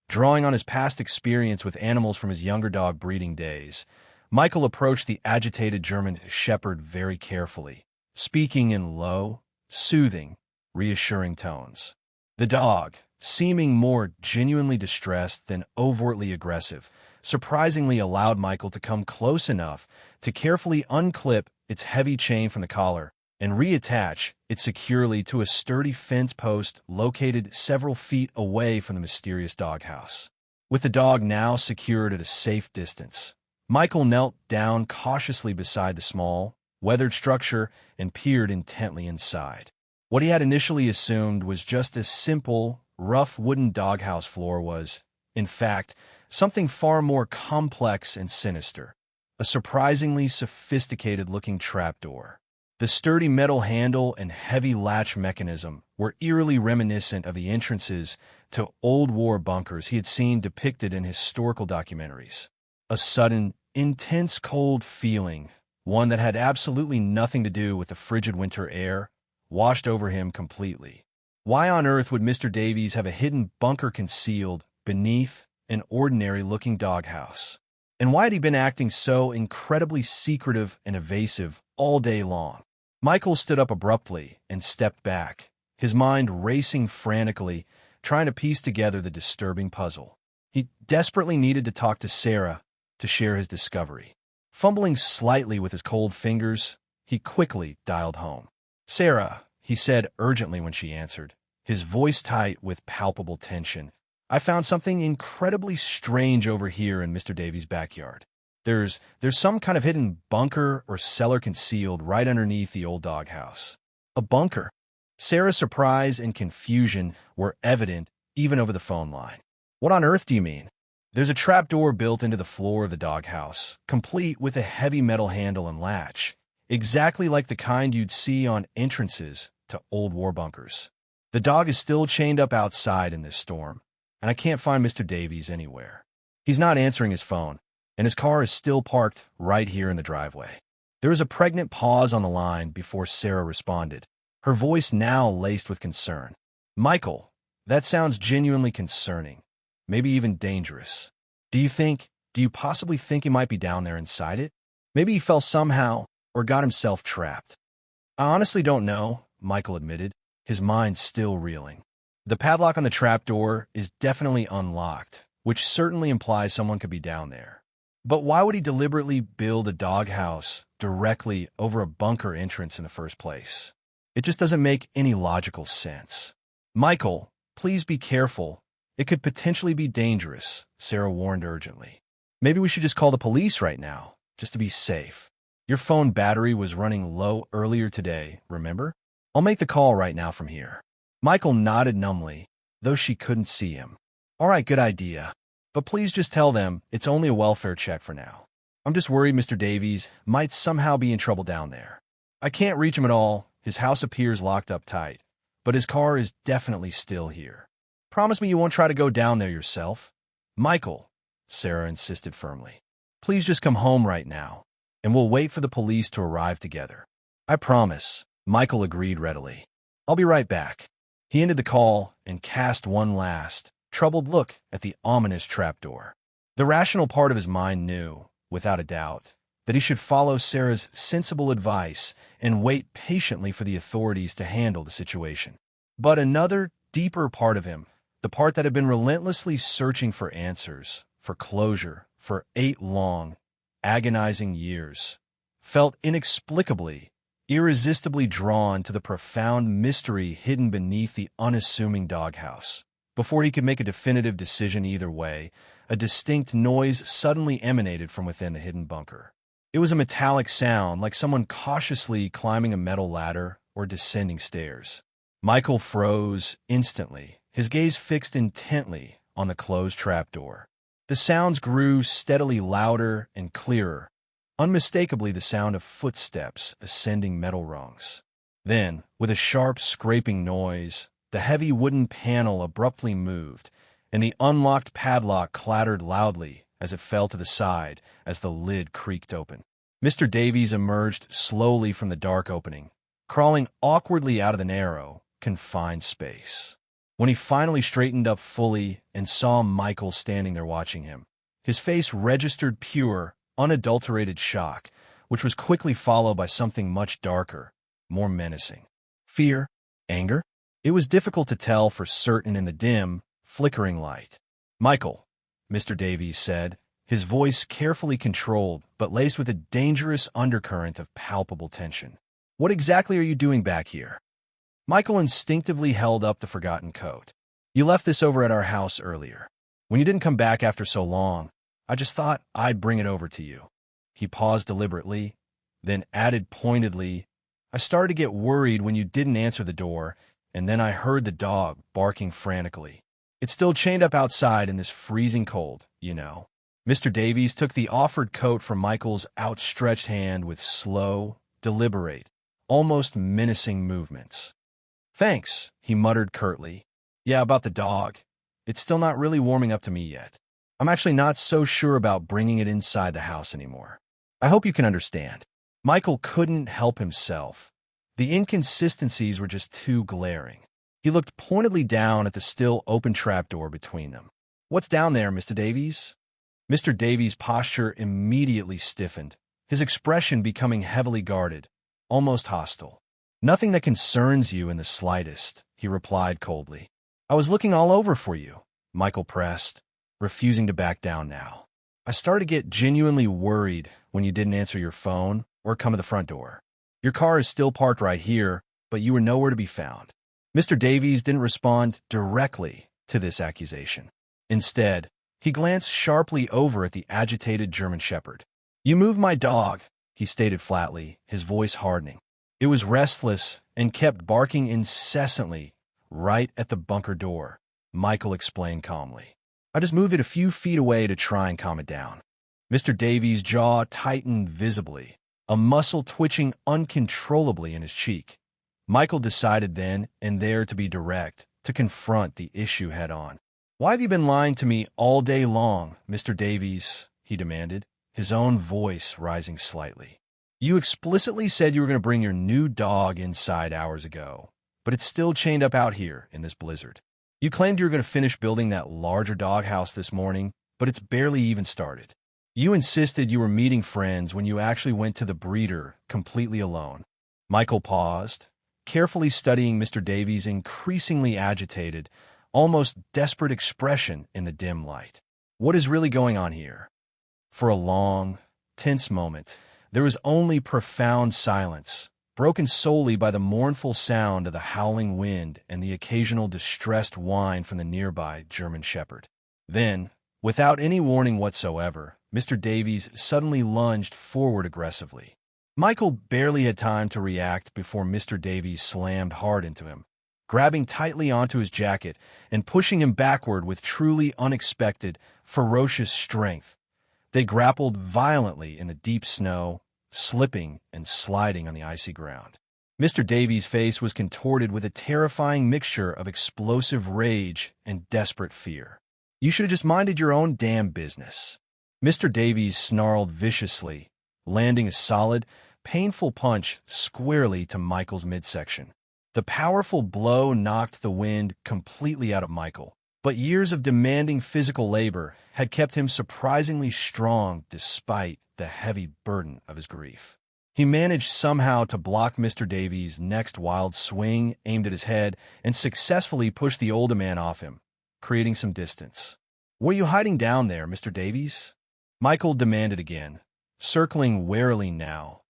Drawing on his past experience with animals from his younger dog breeding days, Michael approached the agitated German shepherd very carefully, speaking in low, soothing, reassuring tones. The dog, seeming more genuinely distressed than overtly aggressive, surprisingly allowed Michael to come close enough to carefully unclip its heavy chain from the collar and reattach it securely to a sturdy fence post located several feet away from the mysterious doghouse. With the dog now secured at a safe distance, Michael knelt down cautiously beside the small, weathered structure and peered intently inside. What he had initially assumed was just a simple, rough wooden doghouse floor was, in fact, something far more complex and sinister, a surprisingly sophisticated-looking trapdoor. The sturdy metal handle and heavy latch mechanism were eerily reminiscent of the entrances to old war bunkers he had seen depicted in historical documentaries. A sudden, intense cold feeling, one that had absolutely nothing to do with the frigid winter air, washed over him completely. Why on earth would Mr. Davies have a hidden bunker concealed beneath an ordinary-looking doghouse? And why had he been acting so incredibly secretive and evasive all day long? Michael stood up abruptly and stepped back, his mind racing frantically, trying to piece together the disturbing puzzle. He desperately needed to talk to Sarah to share his discovery. Fumbling slightly with his cold fingers, he quickly dialed home. "Sarah," he said urgently when she answered, his voice tight with palpable tension. "I found something incredibly strange over here in Mr. Davies' backyard. There's some kind of hidden bunker or cellar concealed right underneath the old doghouse." "A bunker?" Sarah's surprise and confusion were evident even over the phone line. "What on earth do you mean?" "There's a trapdoor built into the floor of the doghouse, complete with a heavy metal handle and latch, exactly like the kind you'd see on entrances to old war bunkers. The dog is still chained up outside in this storm, and I can't find Mr. Davies anywhere. He's not answering his phone, and his car is still parked right here in the driveway." There was a pregnant pause on the line before Sarah responded, her voice now laced with concern. "Michael, that sounds genuinely concerning, maybe even dangerous. Do you possibly think he might be down there inside it? Maybe he fell somehow or got himself trapped." "I honestly don't know," Michael admitted, his mind still reeling. "The padlock on the trapdoor is definitely unlocked, which certainly implies someone could be down there. But why would he deliberately build a doghouse directly over a bunker entrance in the first place? It just doesn't make any logical sense." "Michael, please be careful. It could potentially be dangerous," Sarah warned urgently. "Maybe we should just call the police right now, just to be safe. Your phone battery was running low earlier today, remember? I'll make the call right now from here." Michael nodded numbly, though she couldn't see him. "All right, good idea. But please just tell them it's only a welfare check for now. I'm just worried Mr. Davies might somehow be in trouble down there. I can't reach him at all. His house appears locked up tight, but his car is definitely still here. Promise me you won't try to go down there yourself." "Michael," Sarah insisted firmly, "please just come home right now, and we'll wait for the police to arrive together." "I promise," Michael agreed readily. "I'll be right back." He ended the call and cast one last, troubled look at the ominous trapdoor. The rational part of his mind knew, without a doubt, that he should follow Sarah's sensible advice and wait patiently for the authorities to handle the situation. But another, deeper part of him, the part that had been relentlessly searching for answers, for closure, for 8 long, agonizing years, felt inexplicably, irresistibly drawn to the profound mystery hidden beneath the unassuming doghouse. Before he could make a definitive decision either way, a distinct noise suddenly emanated from within the hidden bunker. It was a metallic sound, like someone cautiously climbing a metal ladder or descending stairs. Michael froze instantly, his gaze fixed intently on the closed trapdoor. The sounds grew steadily louder and clearer, unmistakably the sound of footsteps ascending metal rungs. Then, with a sharp scraping noise, the heavy wooden panel abruptly moved, and the unlocked padlock clattered loudly as it fell to the side as the lid creaked open. Mr. Davies emerged slowly from the dark opening, crawling awkwardly out of the narrow, confined space. When he finally straightened up fully and saw Michael standing there watching him, his face registered pure, unadulterated shock, which was quickly followed by something much darker, more menacing. Fear? Anger? It was difficult to tell for certain in the dim, flickering light. "Michael," Mr. Davies said, his voice carefully controlled but laced with a dangerous undercurrent of palpable tension. "What exactly are you doing back here?" Michael instinctively held up the forgotten coat. "You left this over at our house earlier. When you didn't come back after so long, I just thought I'd bring it over to you." He paused deliberately, then added pointedly, "I started to get worried when you didn't answer the door, and then I heard the dog barking frantically. It's still chained up outside in this freezing cold, you know." Mr. Davies took the offered coat from Michael's outstretched hand with slow, deliberate, almost menacing movements. "Thanks," he muttered curtly. "Yeah, about the dog. It's still not really warming up to me yet. I'm actually not so sure about bringing it inside the house anymore. I hope you can understand." Michael couldn't help himself. The inconsistencies were just too glaring. He looked pointedly down at the still open trapdoor between them. "What's down there, Mr. Davies?" Mr. Davies' posture immediately stiffened, his expression becoming heavily guarded, almost hostile. "Nothing that concerns you in the slightest," he replied coldly. "I was looking all over for you," Michael pressed, refusing to back down now. "I started to get genuinely worried when you didn't answer your phone or come to the front door. Your car is still parked right here, but you were nowhere to be found." Mr. Davies didn't respond directly to this accusation. Instead, he glanced sharply over at the agitated German Shepherd. "You moved my dog," he stated flatly, his voice hardening. "It was restless and kept barking incessantly right at the bunker door," Michael explained calmly. "I just moved it a few feet away to try and calm it down." Mr. Davies' jaw tightened visibly, a muscle twitching uncontrollably in his cheek. Michael decided then and there to be direct, to confront the issue head-on. "Why have you been lying to me all day long, Mr. Davies?" he demanded, his own voice rising slightly. "You explicitly said you were going to bring your new dog inside hours ago, but it's still chained up out here in this blizzard. You claimed you were going to finish building that larger doghouse this morning, but it's barely even started. You insisted you were meeting friends when you actually went to the breeder completely alone." Michael paused, carefully studying Mr. Davies' increasingly agitated, almost desperate expression in the dim light. "What is really going on here?" For a long, tense moment, there was only profound silence, broken solely by the mournful sound of the howling wind and the occasional distressed whine from the nearby German Shepherd. Then, without any warning whatsoever, Mr. Davies suddenly lunged forward aggressively. Michael barely had time to react before Mr. Davies slammed hard into him, grabbing tightly onto his jacket and pushing him backward with truly unexpected, ferocious strength. They grappled violently in the deep snow, slipping and sliding on the icy ground. Mr. Davies' face was contorted with a terrifying mixture of explosive rage and desperate fear. "You should have just minded your own damn business." Mr. Davies snarled viciously, landing a solid, painful punch squarely to Michael's midsection. The powerful blow knocked the wind completely out of Michael, but years of demanding physical labor had kept him surprisingly strong despite the heavy burden of his grief. He managed somehow to block Mr. Davies' next wild swing aimed at his head and successfully pushed the older man off him, creating some distance. "What are you hiding down there, Mr. Davies?" Michael demanded again, circling warily now,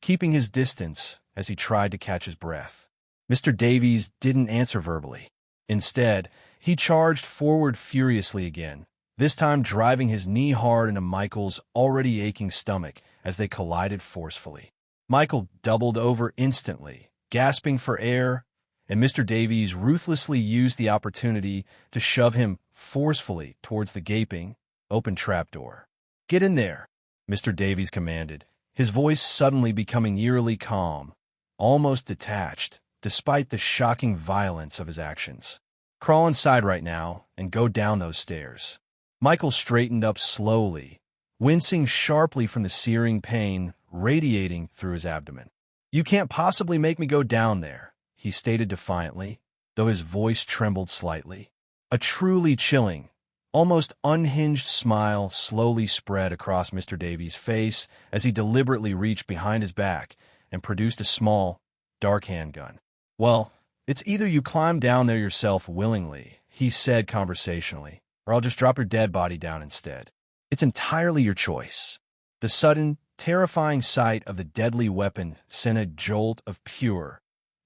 keeping his distance as he tried to catch his breath. Mr. Davies didn't answer verbally. Instead, he charged forward furiously again, this time driving his knee hard into Michael's already aching stomach as they collided forcefully. Michael doubled over instantly, gasping for air, and Mr. Davies ruthlessly used the opportunity to shove him forcefully towards the gaping, open trapdoor. "Get in there," Mr. Davies commanded, his voice suddenly becoming eerily calm, almost detached, despite the shocking violence of his actions. "Crawl inside right now and go down those stairs." Michael straightened up slowly, wincing sharply from the searing pain radiating through his abdomen. "You can't possibly make me go down there," he stated defiantly, though his voice trembled slightly. A truly chilling, almost unhinged smile slowly spread across Mr. Davies' face as he deliberately reached behind his back and produced a small, dark handgun. "Well, it's either you climb down there yourself willingly," he said conversationally, "or I'll just drop your dead body down instead. It's entirely your choice." The sudden, terrifying sight of the deadly weapon sent a jolt of pure,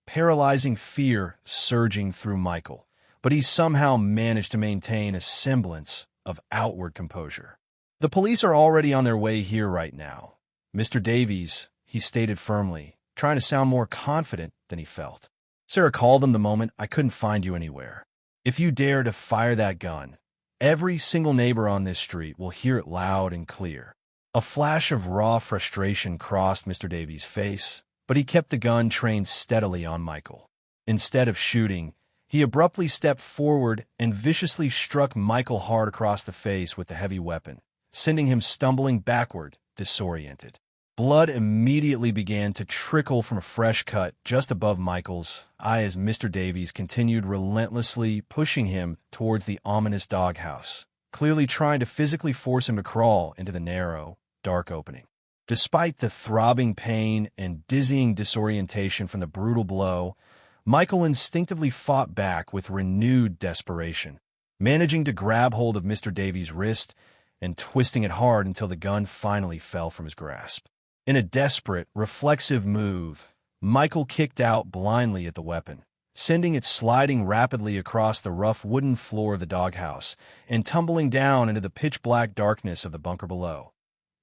paralyzing fear surging through Michael, but he somehow managed to maintain a semblance of outward composure. "The police are already on their way here right now, Mr. Davies," he stated firmly, trying to sound more confident than he felt. "Sarah called them the moment I couldn't find you anywhere. If you dare to fire that gun, every single neighbor on this street will hear it loud and clear." A flash of raw frustration crossed Mr. Davies' face, but he kept the gun trained steadily on Michael. Instead of shooting, he abruptly stepped forward and viciously struck Michael hard across the face with the heavy weapon, sending him stumbling backward, disoriented. Blood immediately began to trickle from a fresh cut just above Michael's eye as Mr. Davies continued relentlessly pushing him towards the ominous doghouse, clearly trying to physically force him to crawl into the narrow, dark opening. Despite the throbbing pain and dizzying disorientation from the brutal blow, Michael instinctively fought back with renewed desperation, managing to grab hold of Mr. Davies' wrist and twisting it hard until the gun finally fell from his grasp. In a desperate, reflexive move, Michael kicked out blindly at the weapon, sending it sliding rapidly across the rough wooden floor of the doghouse and tumbling down into the pitch-black darkness of the bunker below.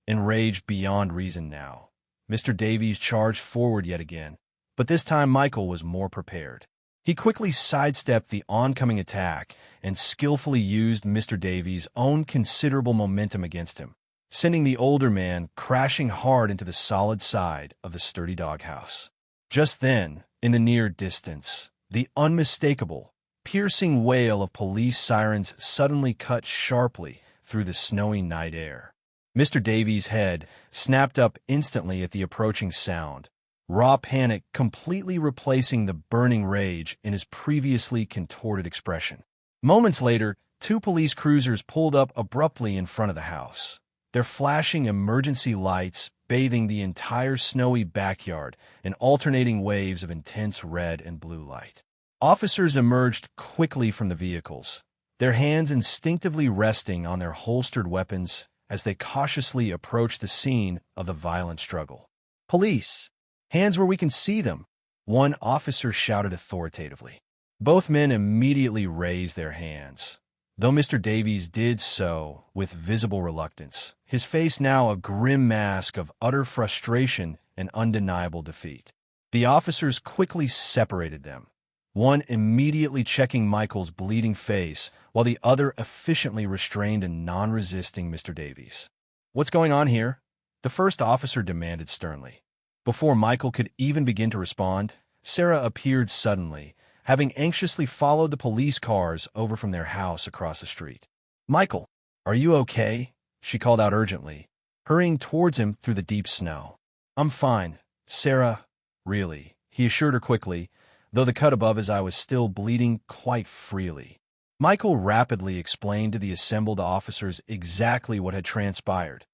Enraged beyond reason now, Mr. Davies charged forward yet again, but this time Michael was more prepared. He quickly sidestepped the oncoming attack and skillfully used Mr. Davies' own considerable momentum against him, sending the older man crashing hard into the solid side of the sturdy doghouse. Just then, in the near distance, the unmistakable, piercing wail of police sirens suddenly cut sharply through the snowy night air. Mr. Davies' head snapped up instantly at the approaching sound, raw panic completely replacing the burning rage in his previously contorted expression. Moments later, two police cruisers pulled up abruptly in front of the house, their flashing emergency lights bathing the entire snowy backyard in alternating waves of intense red and blue light. Officers emerged quickly from the vehicles, their hands instinctively resting on their holstered weapons as they cautiously approached the scene of the violent struggle. "Police! Hands where we can see them!" one officer shouted authoritatively. Both men immediately raised their hands, though Mr. Davies did so with visible reluctance, his face now a grim mask of utter frustration and undeniable defeat. The officers quickly separated them, one immediately checking Michael's bleeding face, while the other efficiently restrained a non-resisting Mr. Davies. "What's going on here?" the first officer demanded sternly. Before Michael could even begin to respond, Sarah appeared suddenly, having anxiously followed the police cars over from their house across the street. "Michael, are you okay?" she called out urgently, hurrying towards him through the deep snow. "I'm fine, Sarah, really," he assured her quickly, though the cut above his eye was still bleeding quite freely. Michael rapidly explained to the assembled officers exactly what had transpired,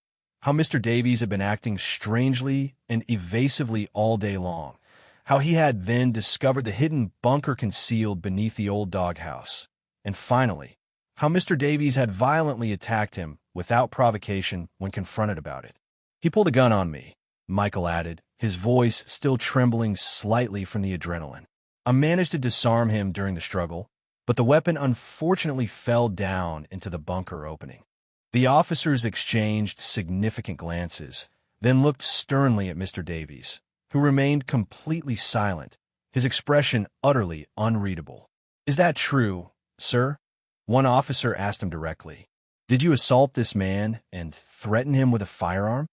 how Mr. Davies had been acting strangely and evasively all day long, how he had then discovered the hidden bunker concealed beneath the old doghouse, and finally, how Mr. Davies had violently attacked him without provocation when confronted about it. "He pulled a gun on me," Michael added, his voice still trembling slightly from the adrenaline. I managed to disarm him during the struggle, but the weapon unfortunately fell down into the bunker opening. The officers exchanged significant glances, then looked sternly at Mr. Davies, who remained completely silent, his expression utterly unreadable. Is that true, sir? One officer asked him directly. Did you assault this man and threaten him with a firearm?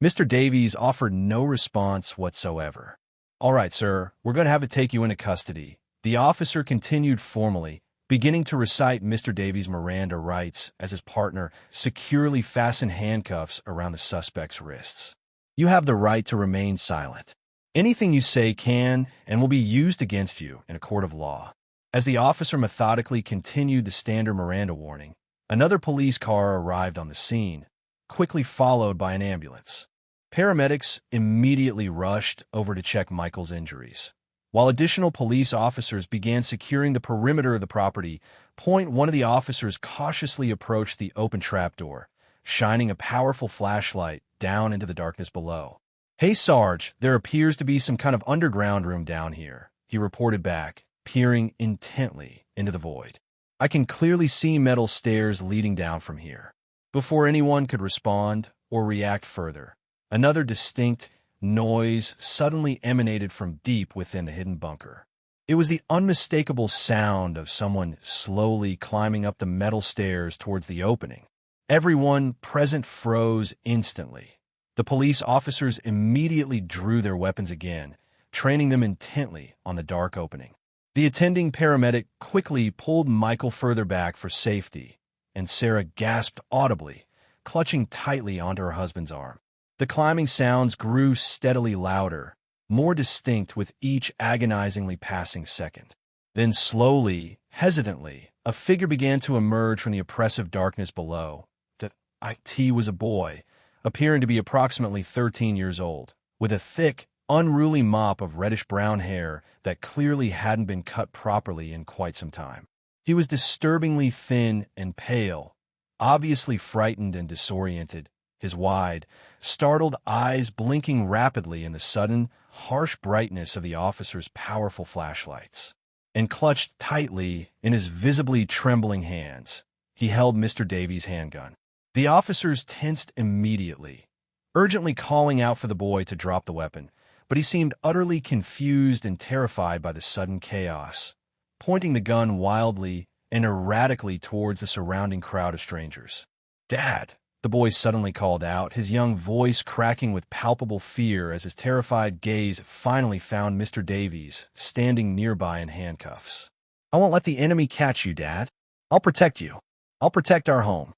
Mr. Davies offered no response whatsoever. All right, sir, we're going to have to take you into custody. The officer continued formally, beginning to recite Mr. Davies' Miranda rights as his partner securely fastened handcuffs around the suspect's wrists. You have the right to remain silent. Anything you say can and will be used against you in a court of law. As the officer methodically continued the standard Miranda warning, another police car arrived on the scene, quickly followed by an ambulance. Paramedics immediately rushed over to check Michael's injuries. While additional police officers began securing the perimeter of the property, one of the officers cautiously approached the open trapdoor, shining a powerful flashlight down into the darkness below. Hey, Sarge, there appears to be some kind of underground room down here, he reported back, peering intently into the void. I can clearly see metal stairs leading down from here. Before anyone could respond or react further, another distinct noise suddenly emanated from deep within the hidden bunker. It was the unmistakable sound of someone slowly climbing up the metal stairs towards the opening. Everyone present froze instantly. The police officers immediately drew their weapons again, training them intently on the dark opening. The attending paramedic quickly pulled Michael further back for safety, and Sarah gasped audibly, clutching tightly onto her husband's arm. The climbing sounds grew steadily louder, more distinct with each agonizingly passing second. Then slowly, hesitantly, a figure began to emerge from the oppressive darkness below. It was a boy, appearing to be approximately 13 years old, with a thick, unruly mop of reddish-brown hair that clearly hadn't been cut properly in quite some time. He was disturbingly thin and pale, obviously frightened and disoriented, his wide, startled eyes blinking rapidly in the sudden, harsh brightness of the officer's powerful flashlights. And clutched tightly in his visibly trembling hands, he held Mr. Davies' handgun. The officers tensed immediately, urgently calling out for the boy to drop the weapon, but he seemed utterly confused and terrified by the sudden chaos, pointing the gun wildly and erratically towards the surrounding crowd of strangers. "Dad!" the boy suddenly called out, his young voice cracking with palpable fear as his terrified gaze finally found Mr. Davies standing nearby in handcuffs. "I won't let the enemy catch you, Dad. I'll protect you. I'll protect our home."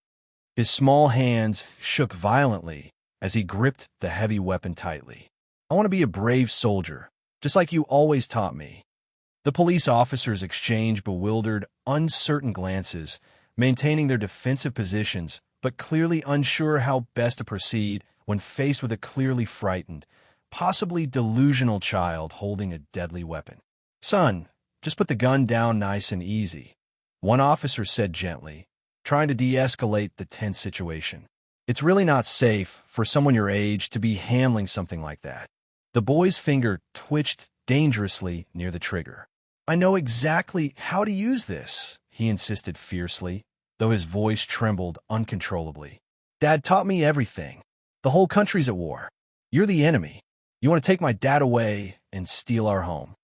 His small hands shook violently as he gripped the heavy weapon tightly. "I want to be a brave soldier, just like you always taught me." The police officers exchanged bewildered, uncertain glances, maintaining their defensive positions, but clearly unsure how best to proceed when faced with a clearly frightened, possibly delusional child holding a deadly weapon. "Son, just put the gun down nice and easy," one officer said gently, trying to de-escalate the tense situation. "It's really not safe for someone your age to be handling something like that." The boy's finger twitched dangerously near the trigger. "I know exactly how to use this," he insisted fiercely, though his voice trembled uncontrollably. "Dad taught me everything. The whole country's at war. You're the enemy. You want to take my dad away and steal our home."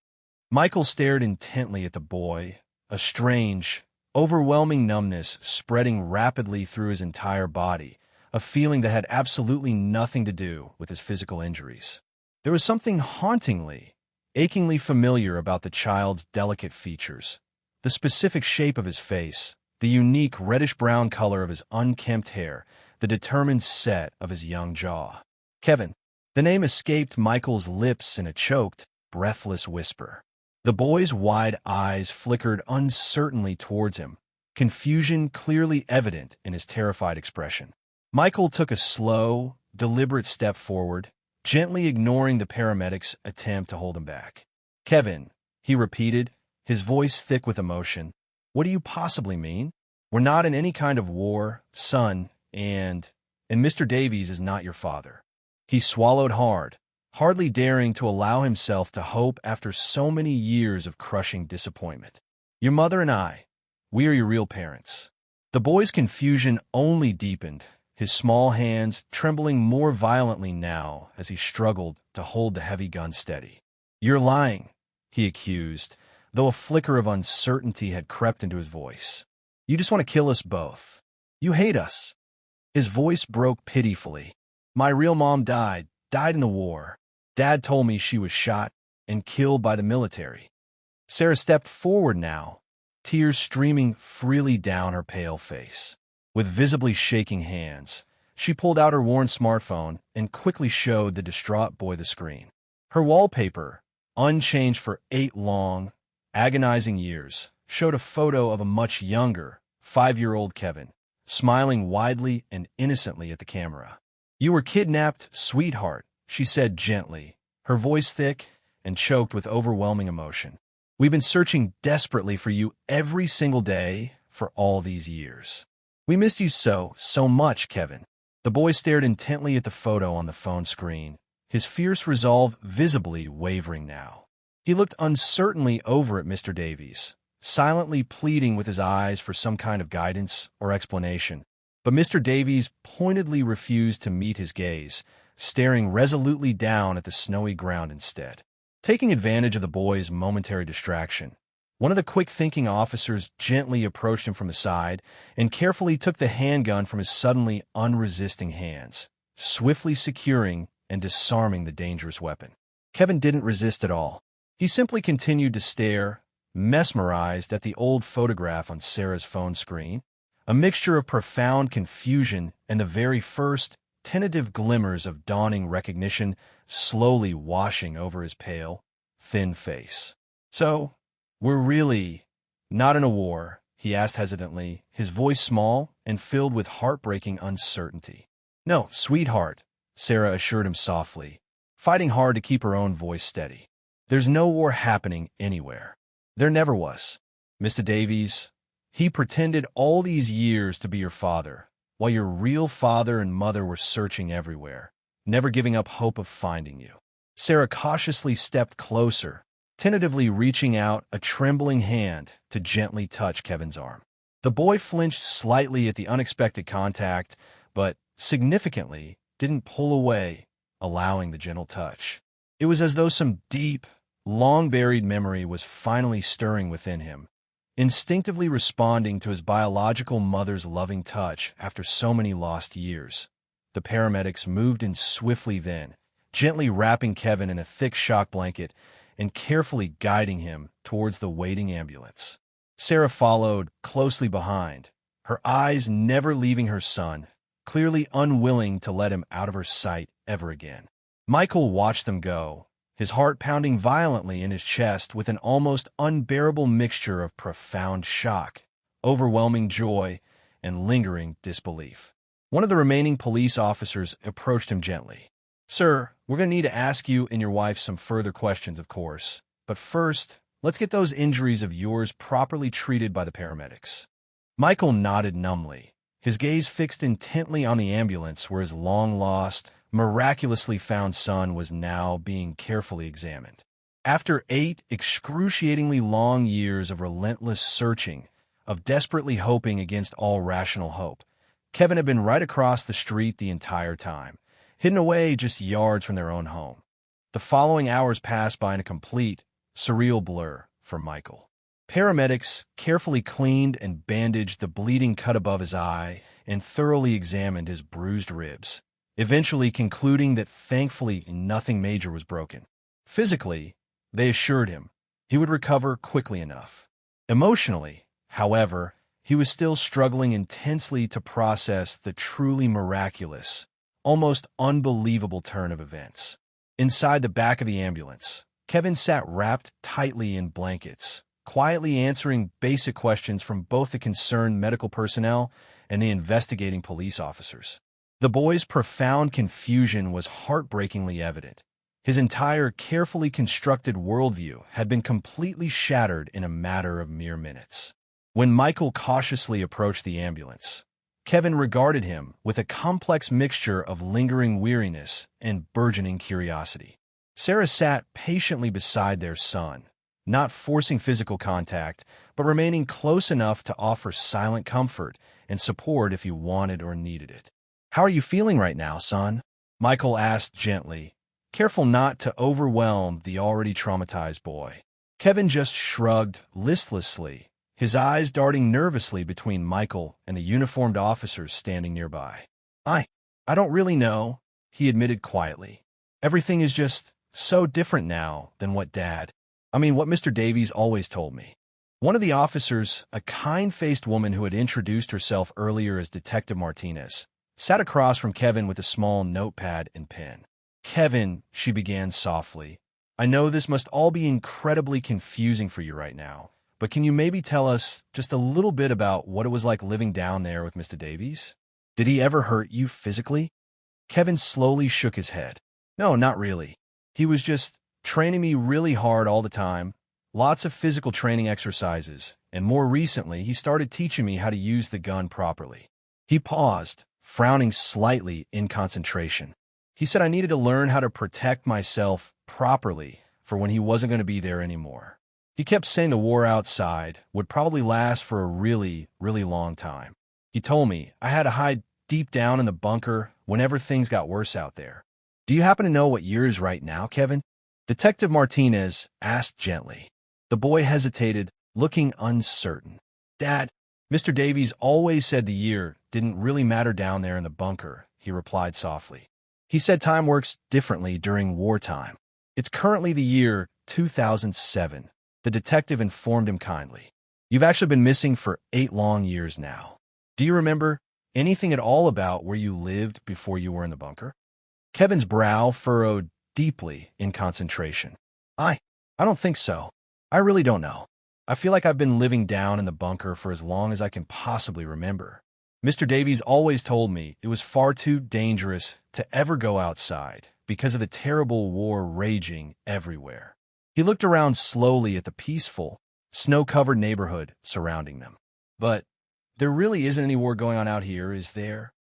Michael stared intently at the boy, a strange, overwhelming numbness spreading rapidly through his entire body, a feeling that had absolutely nothing to do with his physical injuries. There was something hauntingly, achingly familiar about the child's delicate features, the specific shape of his face, the unique reddish-brown color of his unkempt hair, the determined set of his young jaw. "Kevin." The name escaped Michael's lips in a choked, breathless whisper. The boy's wide eyes flickered uncertainly towards him, confusion clearly evident in his terrified expression. Michael took a slow, deliberate step forward, gently ignoring the paramedic's attempt to hold him back. "Kevin," he repeated, his voice thick with emotion. "What do you possibly mean? We're not in any kind of war, son, and Mr. Davies is not your father." He swallowed hard, hardly daring to allow himself to hope after so many years of crushing disappointment. Your mother and I, we are your real parents. The boy's confusion only deepened, his small hands trembling more violently now as he struggled to hold the heavy gun steady. You're lying, he accused, though a flicker of uncertainty had crept into his voice. You just want to kill us both. You hate us. His voice broke pitifully. My real mom died in the war. Dad told me she was shot and killed by the military. Sarah stepped forward now, tears streaming freely down her pale face. With visibly shaking hands, she pulled out her worn smartphone and quickly showed the distraught boy the screen. Her wallpaper, unchanged for 8 long, agonizing years, showed a photo of a much younger, 5-year-old Kevin, smiling widely and innocently at the camera. You were kidnapped, sweetheart, she said gently, her voice thick and choked with overwhelming emotion. We've been searching desperately for you every single day for all these years. We missed you so much, Kevin. The boy stared intently at the photo on the phone screen, his fierce resolve visibly wavering now. He looked uncertainly over at Mr. Davies, silently pleading with his eyes for some kind of guidance or explanation. But Mr. Davies pointedly refused to meet his gaze, staring resolutely down at the snowy ground instead. Taking advantage of the boy's momentary distraction, one of the quick-thinking officers gently approached him from the side and carefully took the handgun from his suddenly unresisting hands, swiftly securing and disarming the dangerous weapon. Kevin didn't resist at all. He simply continued to stare, mesmerized at the old photograph on Sarah's phone screen, a mixture of profound confusion and the very first, tentative glimmers of dawning recognition slowly washing over his pale, thin face. So, we're really not in a war, he asked hesitantly, his voice small and filled with heartbreaking uncertainty. No, sweetheart, Sarah assured him softly, fighting hard to keep her own voice steady. There's no war happening anywhere. There never was. Mr. Davies, he pretended all these years to be your father, while your real father and mother were searching everywhere, never giving up hope of finding you. Sarah cautiously stepped closer, tentatively reaching out a trembling hand to gently touch Kevin's arm. The boy flinched slightly at the unexpected contact, but significantly didn't pull away, allowing the gentle touch. It was as though some deep, long-buried memory was finally stirring within him, instinctively responding to his biological mother's loving touch after so many lost years. The paramedics moved in swiftly then, gently wrapping Kevin in a thick shock blanket and carefully guiding him towards the waiting ambulance. Sarah followed closely behind, her eyes never leaving her son, clearly unwilling to let him out of her sight ever again. Michael watched them go, his heart pounding violently in his chest with an almost unbearable mixture of profound shock, overwhelming joy, and lingering disbelief. One of the remaining police officers approached him gently. Sir, we're going to need to ask you and your wife some further questions, of course. But first, let's get those injuries of yours properly treated by the paramedics. Michael nodded numbly, his gaze fixed intently on the ambulance where his long-lost, miraculously found son was now being carefully examined. After 8 excruciatingly long years of relentless searching, of desperately hoping against all rational hope, Kevin had been right across the street the entire time, hidden away just yards from their own home. The following hours passed by in a complete, surreal blur for Michael. Paramedics carefully cleaned and bandaged the bleeding cut above his eye and thoroughly examined his bruised ribs, eventually concluding that thankfully nothing major was broken. Physically, they assured him he would recover quickly enough. Emotionally, however, he was still struggling intensely to process the truly miraculous, almost unbelievable turn of events. Inside the back of the ambulance, Kevin sat wrapped tightly in blankets, quietly answering basic questions from both the concerned medical personnel and the investigating police officers. The boy's profound confusion was heartbreakingly evident. His entire carefully constructed worldview had been completely shattered in a matter of mere minutes. When Michael cautiously approached the ambulance, Kevin regarded him with a complex mixture of lingering weariness and burgeoning curiosity. Sarah sat patiently beside their son, not forcing physical contact, but remaining close enough to offer silent comfort and support if he wanted or needed it. "How are you feeling right now, son?" Michael asked gently, careful not to overwhelm the already traumatized boy. Kevin just shrugged listlessly, his eyes darting nervously between Michael and the uniformed officers standing nearby. I don't really know," he admitted quietly. "Everything is just so different now than what what Mr. Davies always told me." One of the officers, a kind-faced woman who had introduced herself earlier as Detective Martinez, sat across from Kevin with a small notepad and pen. "Kevin," she began softly, "I know this must all be incredibly confusing for you right now, but can you maybe tell us just a little bit about what it was like living down there with Mr. Davies? Did he ever hurt you physically?" Kevin slowly shook his head. "No, not really. He was just training me really hard all the time, lots of physical training exercises, and more recently, he started teaching me how to use the gun properly." He paused, frowning slightly in concentration. "He said I needed to learn how to protect myself properly for when he wasn't going to be there anymore. He kept saying the war outside would probably last for a really, really long time. He told me I had to hide deep down in the bunker whenever things got worse out there." "Do you happen to know what year is right now, Kevin?" Detective Martinez asked gently. The boy hesitated, looking uncertain. "Dad, Mr. Davies always said the year didn't really matter down there in the bunker," he replied softly. "He said time works differently during wartime. It's currently the year 2007, the detective informed him kindly. "You've actually been missing for 8 long years now. Do you remember anything at all about where you lived before you were in the bunker?" Kevin's brow furrowed deeply in concentration. I don't think so. I really don't know. I feel like I've been living down in the bunker for as long as I can possibly remember. Mr. Davies always told me it was far too dangerous to ever go outside because of the terrible war raging everywhere." He looked around slowly at the peaceful, snow-covered neighborhood surrounding them. "But there really isn't any war going on out here, is there?"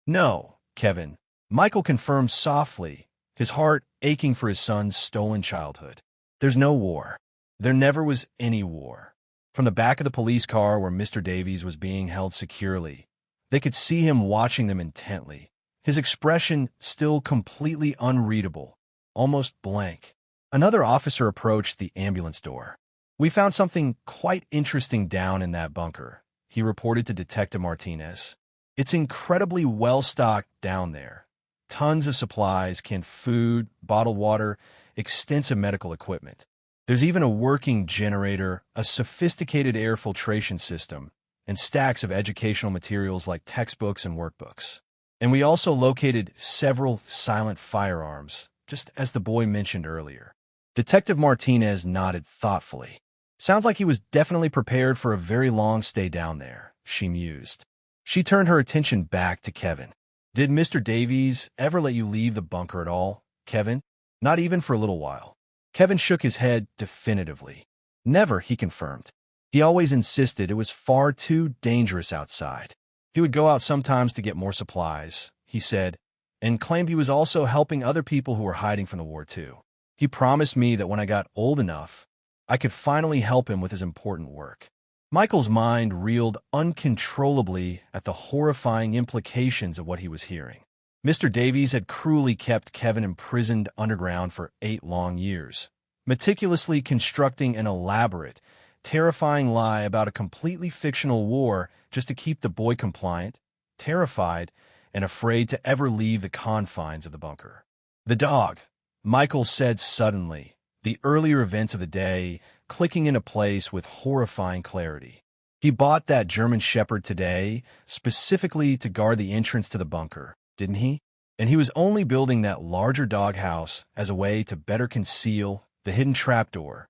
"No, Kevin," Michael confirmed softly, his heart aching for his son's stolen childhood. "There's no war. There never was any war." From the back of the police car where Mr. Davies was being held securely, they could see him watching them intently, his expression still completely unreadable, almost blank. Another officer approached the ambulance door. "We found something quite interesting down in that bunker," he reported to Detective Martinez. "It's incredibly well-stocked down there. Tons of supplies, canned food, bottled water, extensive medical equipment. There's even a working generator, a sophisticated air filtration system, and stacks of educational materials like textbooks and workbooks. And we also located several silent firearms, just as the boy mentioned earlier." Detective Martinez nodded thoughtfully. "Sounds like he was definitely prepared for a very long stay down there," she mused. She turned her attention back to Kevin. "Did Mr. Davies ever let you leave the bunker at all, Kevin? Not even for a little while?" Kevin shook his head definitively. "Never," he confirmed. "He always insisted it was far too dangerous outside. He would go out sometimes to get more supplies," he said, and claimed he was also helping other people who were hiding from the war too. "He promised me that when I got old enough, I could finally help him with his important work." Michael's mind reeled uncontrollably at the horrifying implications of what he was hearing. Mr. Davies had cruelly kept Kevin imprisoned underground for 8 long years, meticulously constructing an elaborate, terrifying lie about a completely fictional war just to keep the boy compliant, terrified, and afraid to ever leave the confines of the bunker. "The dog," Michael said suddenly, the earlier events of the day clicking into place with horrifying clarity. "He bought that German Shepherd today specifically to guard the entrance to the bunker, didn't he? And he was only building that larger doghouse as a way to better conceal the hidden trapdoor."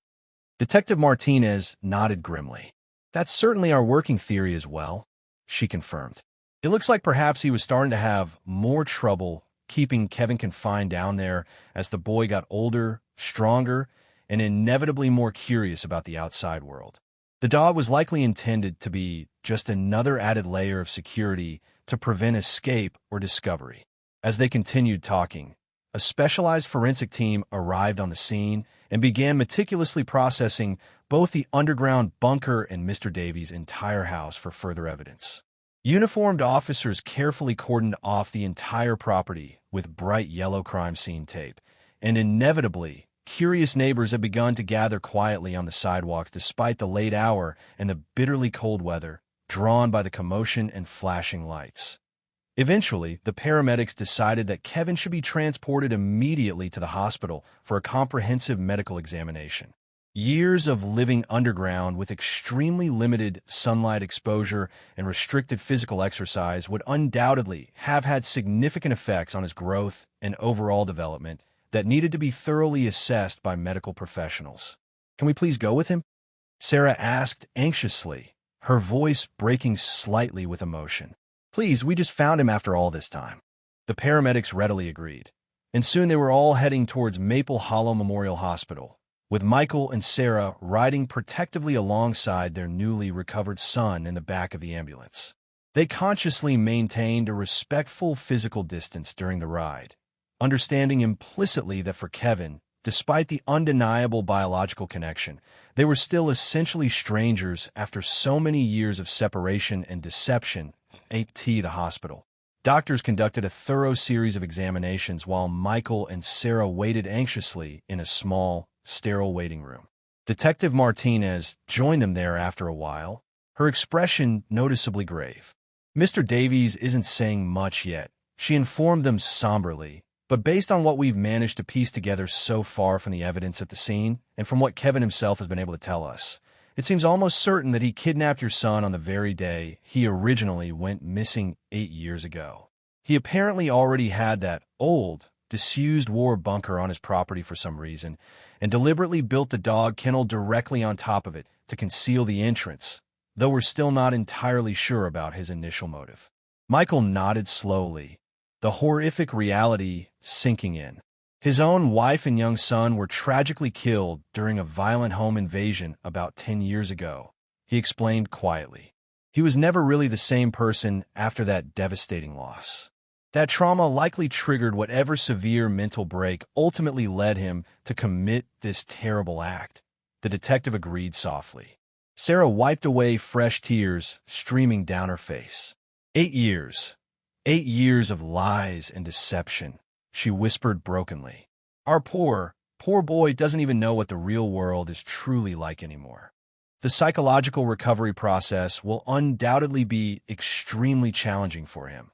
Detective Martinez nodded grimly. "That's certainly our working theory as well," she confirmed. "It looks like perhaps he was starting to have more trouble keeping Kevin confined down there as the boy got older, stronger, and inevitably more curious about the outside world. The dog was likely intended to be just another added layer of security to prevent escape or discovery. As they continued talking, a specialized forensic team arrived on the scene and began meticulously processing both the underground bunker and Mr. Davies' entire house for further evidence. Uniformed officers carefully cordoned off the entire property with bright yellow crime scene tape, and inevitably, curious neighbors had begun to gather quietly on the sidewalks despite the late hour and the bitterly cold weather, drawn by the commotion and flashing lights. Eventually, the paramedics decided that Kevin should be transported immediately to the hospital for a comprehensive medical examination. Years of living underground with extremely limited sunlight exposure and restricted physical exercise would undoubtedly have had significant effects on his growth and overall development that needed to be thoroughly assessed by medical professionals. "Can we please go with him?" Sarah asked anxiously, her voice breaking slightly with emotion. "Please, we just found him after all this time." The paramedics readily agreed, and soon they were all heading towards Maple Hollow Memorial Hospital, with Michael and Sarah riding protectively alongside their newly recovered son in the back of the ambulance. They consciously maintained a respectful physical distance during the ride, understanding implicitly that for Kevin, despite the undeniable biological connection, they were still essentially strangers after so many years of separation and deception at the hospital. Doctors conducted a thorough series of examinations while Michael and Sarah waited anxiously in a small, sterile waiting room. Detective Martinez joined them there after a while, her expression noticeably grave. "Mr. Davies isn't saying much yet," she informed them somberly, "but based on what we've managed to piece together so far from the evidence at the scene and from what Kevin himself has been able to tell us, it seems almost certain that he kidnapped your son on the very day he originally went missing 8 years ago. He apparently already had that old, disused war bunker on his property for some reason, and deliberately built the dog kennel directly on top of it to conceal the entrance, though we're still not entirely sure about his initial motive." Michael nodded slowly, the horrific reality sinking in. His own wife and young son were tragically killed during a violent home invasion about 10 years ago, he explained quietly. He was never really the same person after that devastating loss. That trauma likely triggered whatever severe mental break ultimately led him to commit this terrible act, the detective agreed softly. Sarah wiped away fresh tears streaming down her face. 8 years. 8 years of lies and deception, she whispered brokenly. Our poor boy doesn't even know what the real world is truly like anymore. The psychological recovery process will undoubtedly be extremely challenging for him.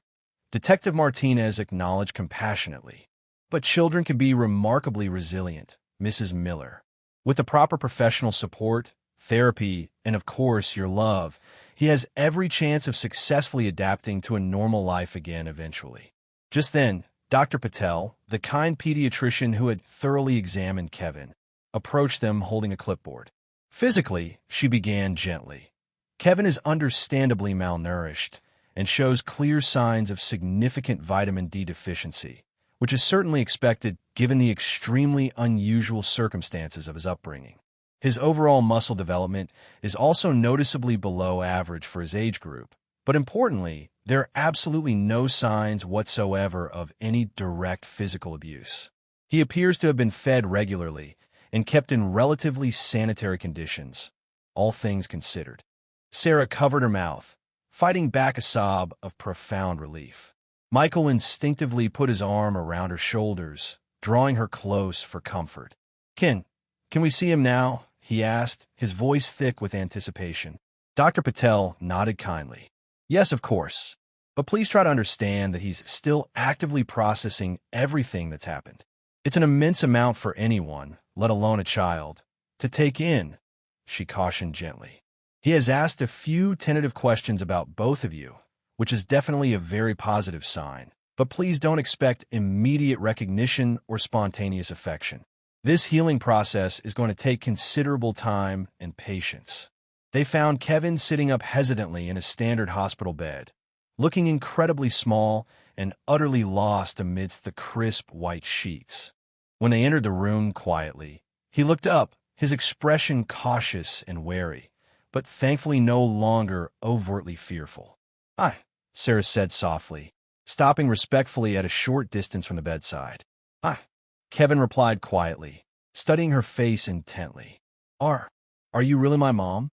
Detective Martinez acknowledged compassionately. But children can be remarkably resilient, Mrs. Miller. With the proper professional support, therapy, and of course your love, he has every chance of successfully adapting to a normal life again eventually. Just then, Dr. Patel, the kind pediatrician who had thoroughly examined Kevin, approached them holding a clipboard. Physically, she began gently. Kevin is understandably malnourished and shows clear signs of significant vitamin D deficiency, which is certainly expected given the extremely unusual circumstances of his upbringing. His overall muscle development is also noticeably below average for his age group, but importantly, there are absolutely no signs whatsoever of any direct physical abuse. He appears to have been fed regularly and kept in relatively sanitary conditions, all things considered. Sarah covered her mouth, fighting back a sob of profound relief. Michael instinctively put his arm around her shoulders, drawing her close for comfort. Can we see him now?" he asked, his voice thick with anticipation. Dr. Patel nodded kindly. "Yes, of course. But please try to understand that he's still actively processing everything that's happened. It's an immense amount for anyone, let alone a child, to take in," she cautioned gently. "He has asked a few tentative questions about both of you, which is definitely a very positive sign, but please don't expect immediate recognition or spontaneous affection. This healing process is going to take considerable time and patience." They found Kevin sitting up hesitantly in a standard hospital bed, looking incredibly small and utterly lost amidst the crisp white sheets. When they entered the room quietly, he looked up, his expression cautious and wary, but thankfully no longer overtly fearful. "Hi," Sarah said softly, stopping respectfully at a short distance from the bedside. "Hi," Kevin replied quietly, studying her face intently. Are you really my mom?"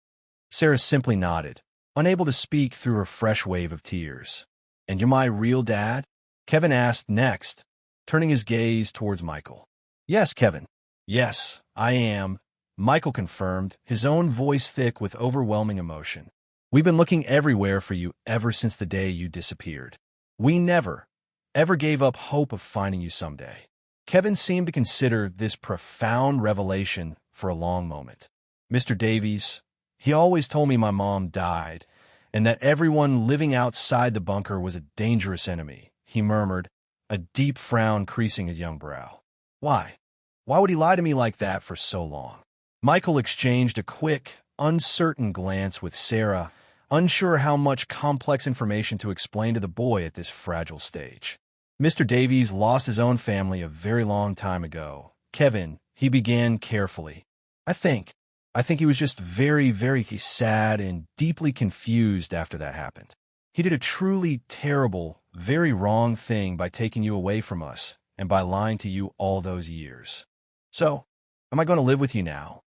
Sarah simply nodded, unable to speak through her fresh wave of tears. "And you're my real dad?" Kevin asked next, turning his gaze towards Michael. "Yes, Kevin. Yes, I am," Michael confirmed, his own voice thick with overwhelming emotion. "We've been looking everywhere for you ever since the day you disappeared. We never, ever gave up hope of finding you someday." Kevin seemed to consider this profound revelation for a long moment. "Mr. Davies, he always told me my mom died, and that everyone living outside the bunker was a dangerous enemy," he murmured, a deep frown creasing his young brow. "Why? Why would he lie to me like that for so long?" Michael exchanged a quick, uncertain glance with Sarah, unsure how much complex information to explain to the boy at this fragile stage. "Mr. Davies lost his own family a very long time ago. Kevin," he began carefully. I think he was just very, very sad and deeply confused after that happened. He did a truly terrible, very wrong thing by taking you away from us and by lying to you all those years. So, am I going to live with you now?"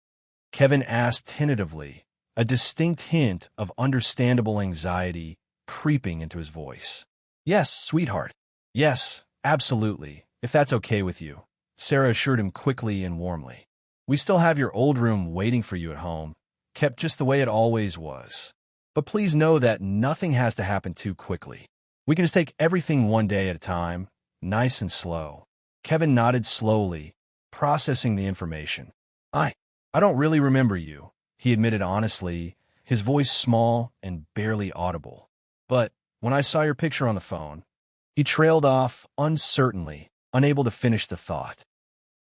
Kevin asked tentatively, a distinct hint of understandable anxiety creeping into his voice. "Yes, sweetheart. Yes, absolutely, if that's okay with you," Sarah assured him quickly and warmly. "We still have your old room waiting for you at home, kept just the way it always was. But please know that nothing has to happen too quickly. We can just take everything one day at a time, nice and slow." Kevin nodded slowly, processing the information. I don't really remember you," he admitted honestly, his voice small and barely audible. "But when I saw your picture on the phone," he trailed off uncertainly, unable to finish the thought.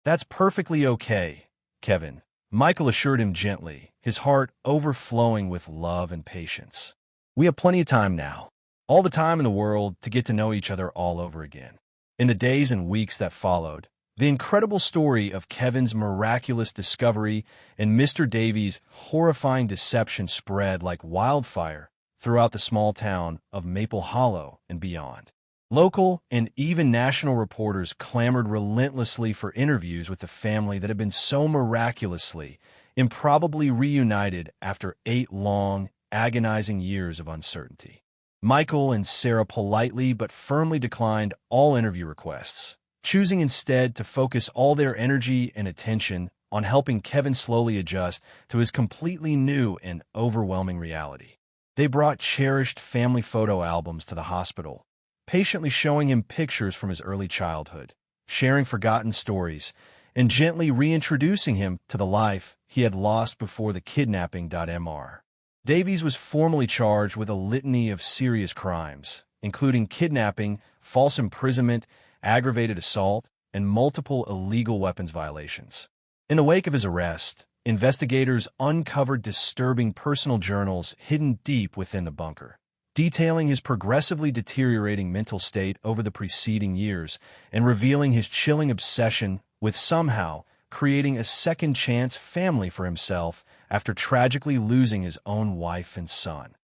"That's perfectly okay, Kevin," Michael assured him gently, his heart overflowing with love and patience. "We have plenty of time now, all the time in the world, to get to know each other all over again." In the days and weeks that followed, the incredible story of Kevin's miraculous discovery and Mr. Davies' horrifying deception spread like wildfire throughout the small town of Maple Hollow and beyond. Local and even national reporters clamored relentlessly for interviews with the family that had been so miraculously, improbably reunited after 8 long, agonizing years of uncertainty. Michael and Sarah politely but firmly declined all interview requests, choosing instead to focus all their energy and attention on helping Kevin slowly adjust to his completely new and overwhelming reality. They brought cherished family photo albums to the hospital, patiently showing him pictures from his early childhood, sharing forgotten stories, and gently reintroducing him to the life he had lost before the kidnapping.mr. Davies was formally charged with a litany of serious crimes, including kidnapping, false imprisonment, aggravated assault, and multiple illegal weapons violations. In the wake of his arrest, investigators uncovered disturbing personal journals hidden deep within the bunker, detailing his progressively deteriorating mental state over the preceding years and revealing his chilling obsession with somehow creating a second-chance family for himself after tragically losing his own wife and son.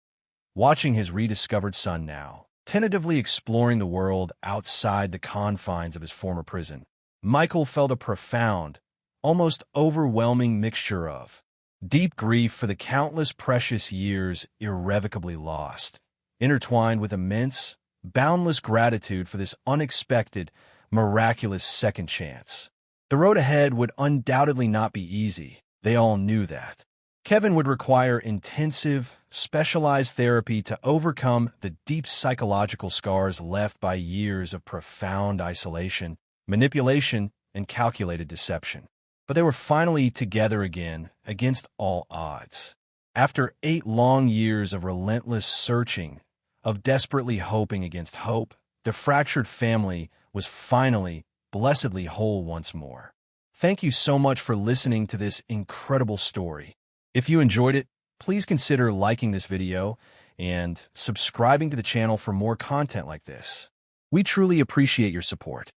Watching his rediscovered son now, tentatively exploring the world outside the confines of his former prison, Michael felt a profound, almost overwhelming mixture of deep grief for the countless precious years irrevocably lost, intertwined with immense, boundless gratitude for this unexpected, miraculous second chance. The road ahead would undoubtedly not be easy. They all knew that. Kevin would require intensive, specialized therapy to overcome the deep psychological scars left by years of profound isolation, manipulation, and calculated deception. But they were finally together again, against all odds. After 8 long years of relentless searching, of desperately hoping against hope, the fractured family was finally, blessedly whole once more. Thank you so much for listening to this incredible story. If you enjoyed it, please consider liking this video and subscribing to the channel for more content like this. We truly appreciate your support.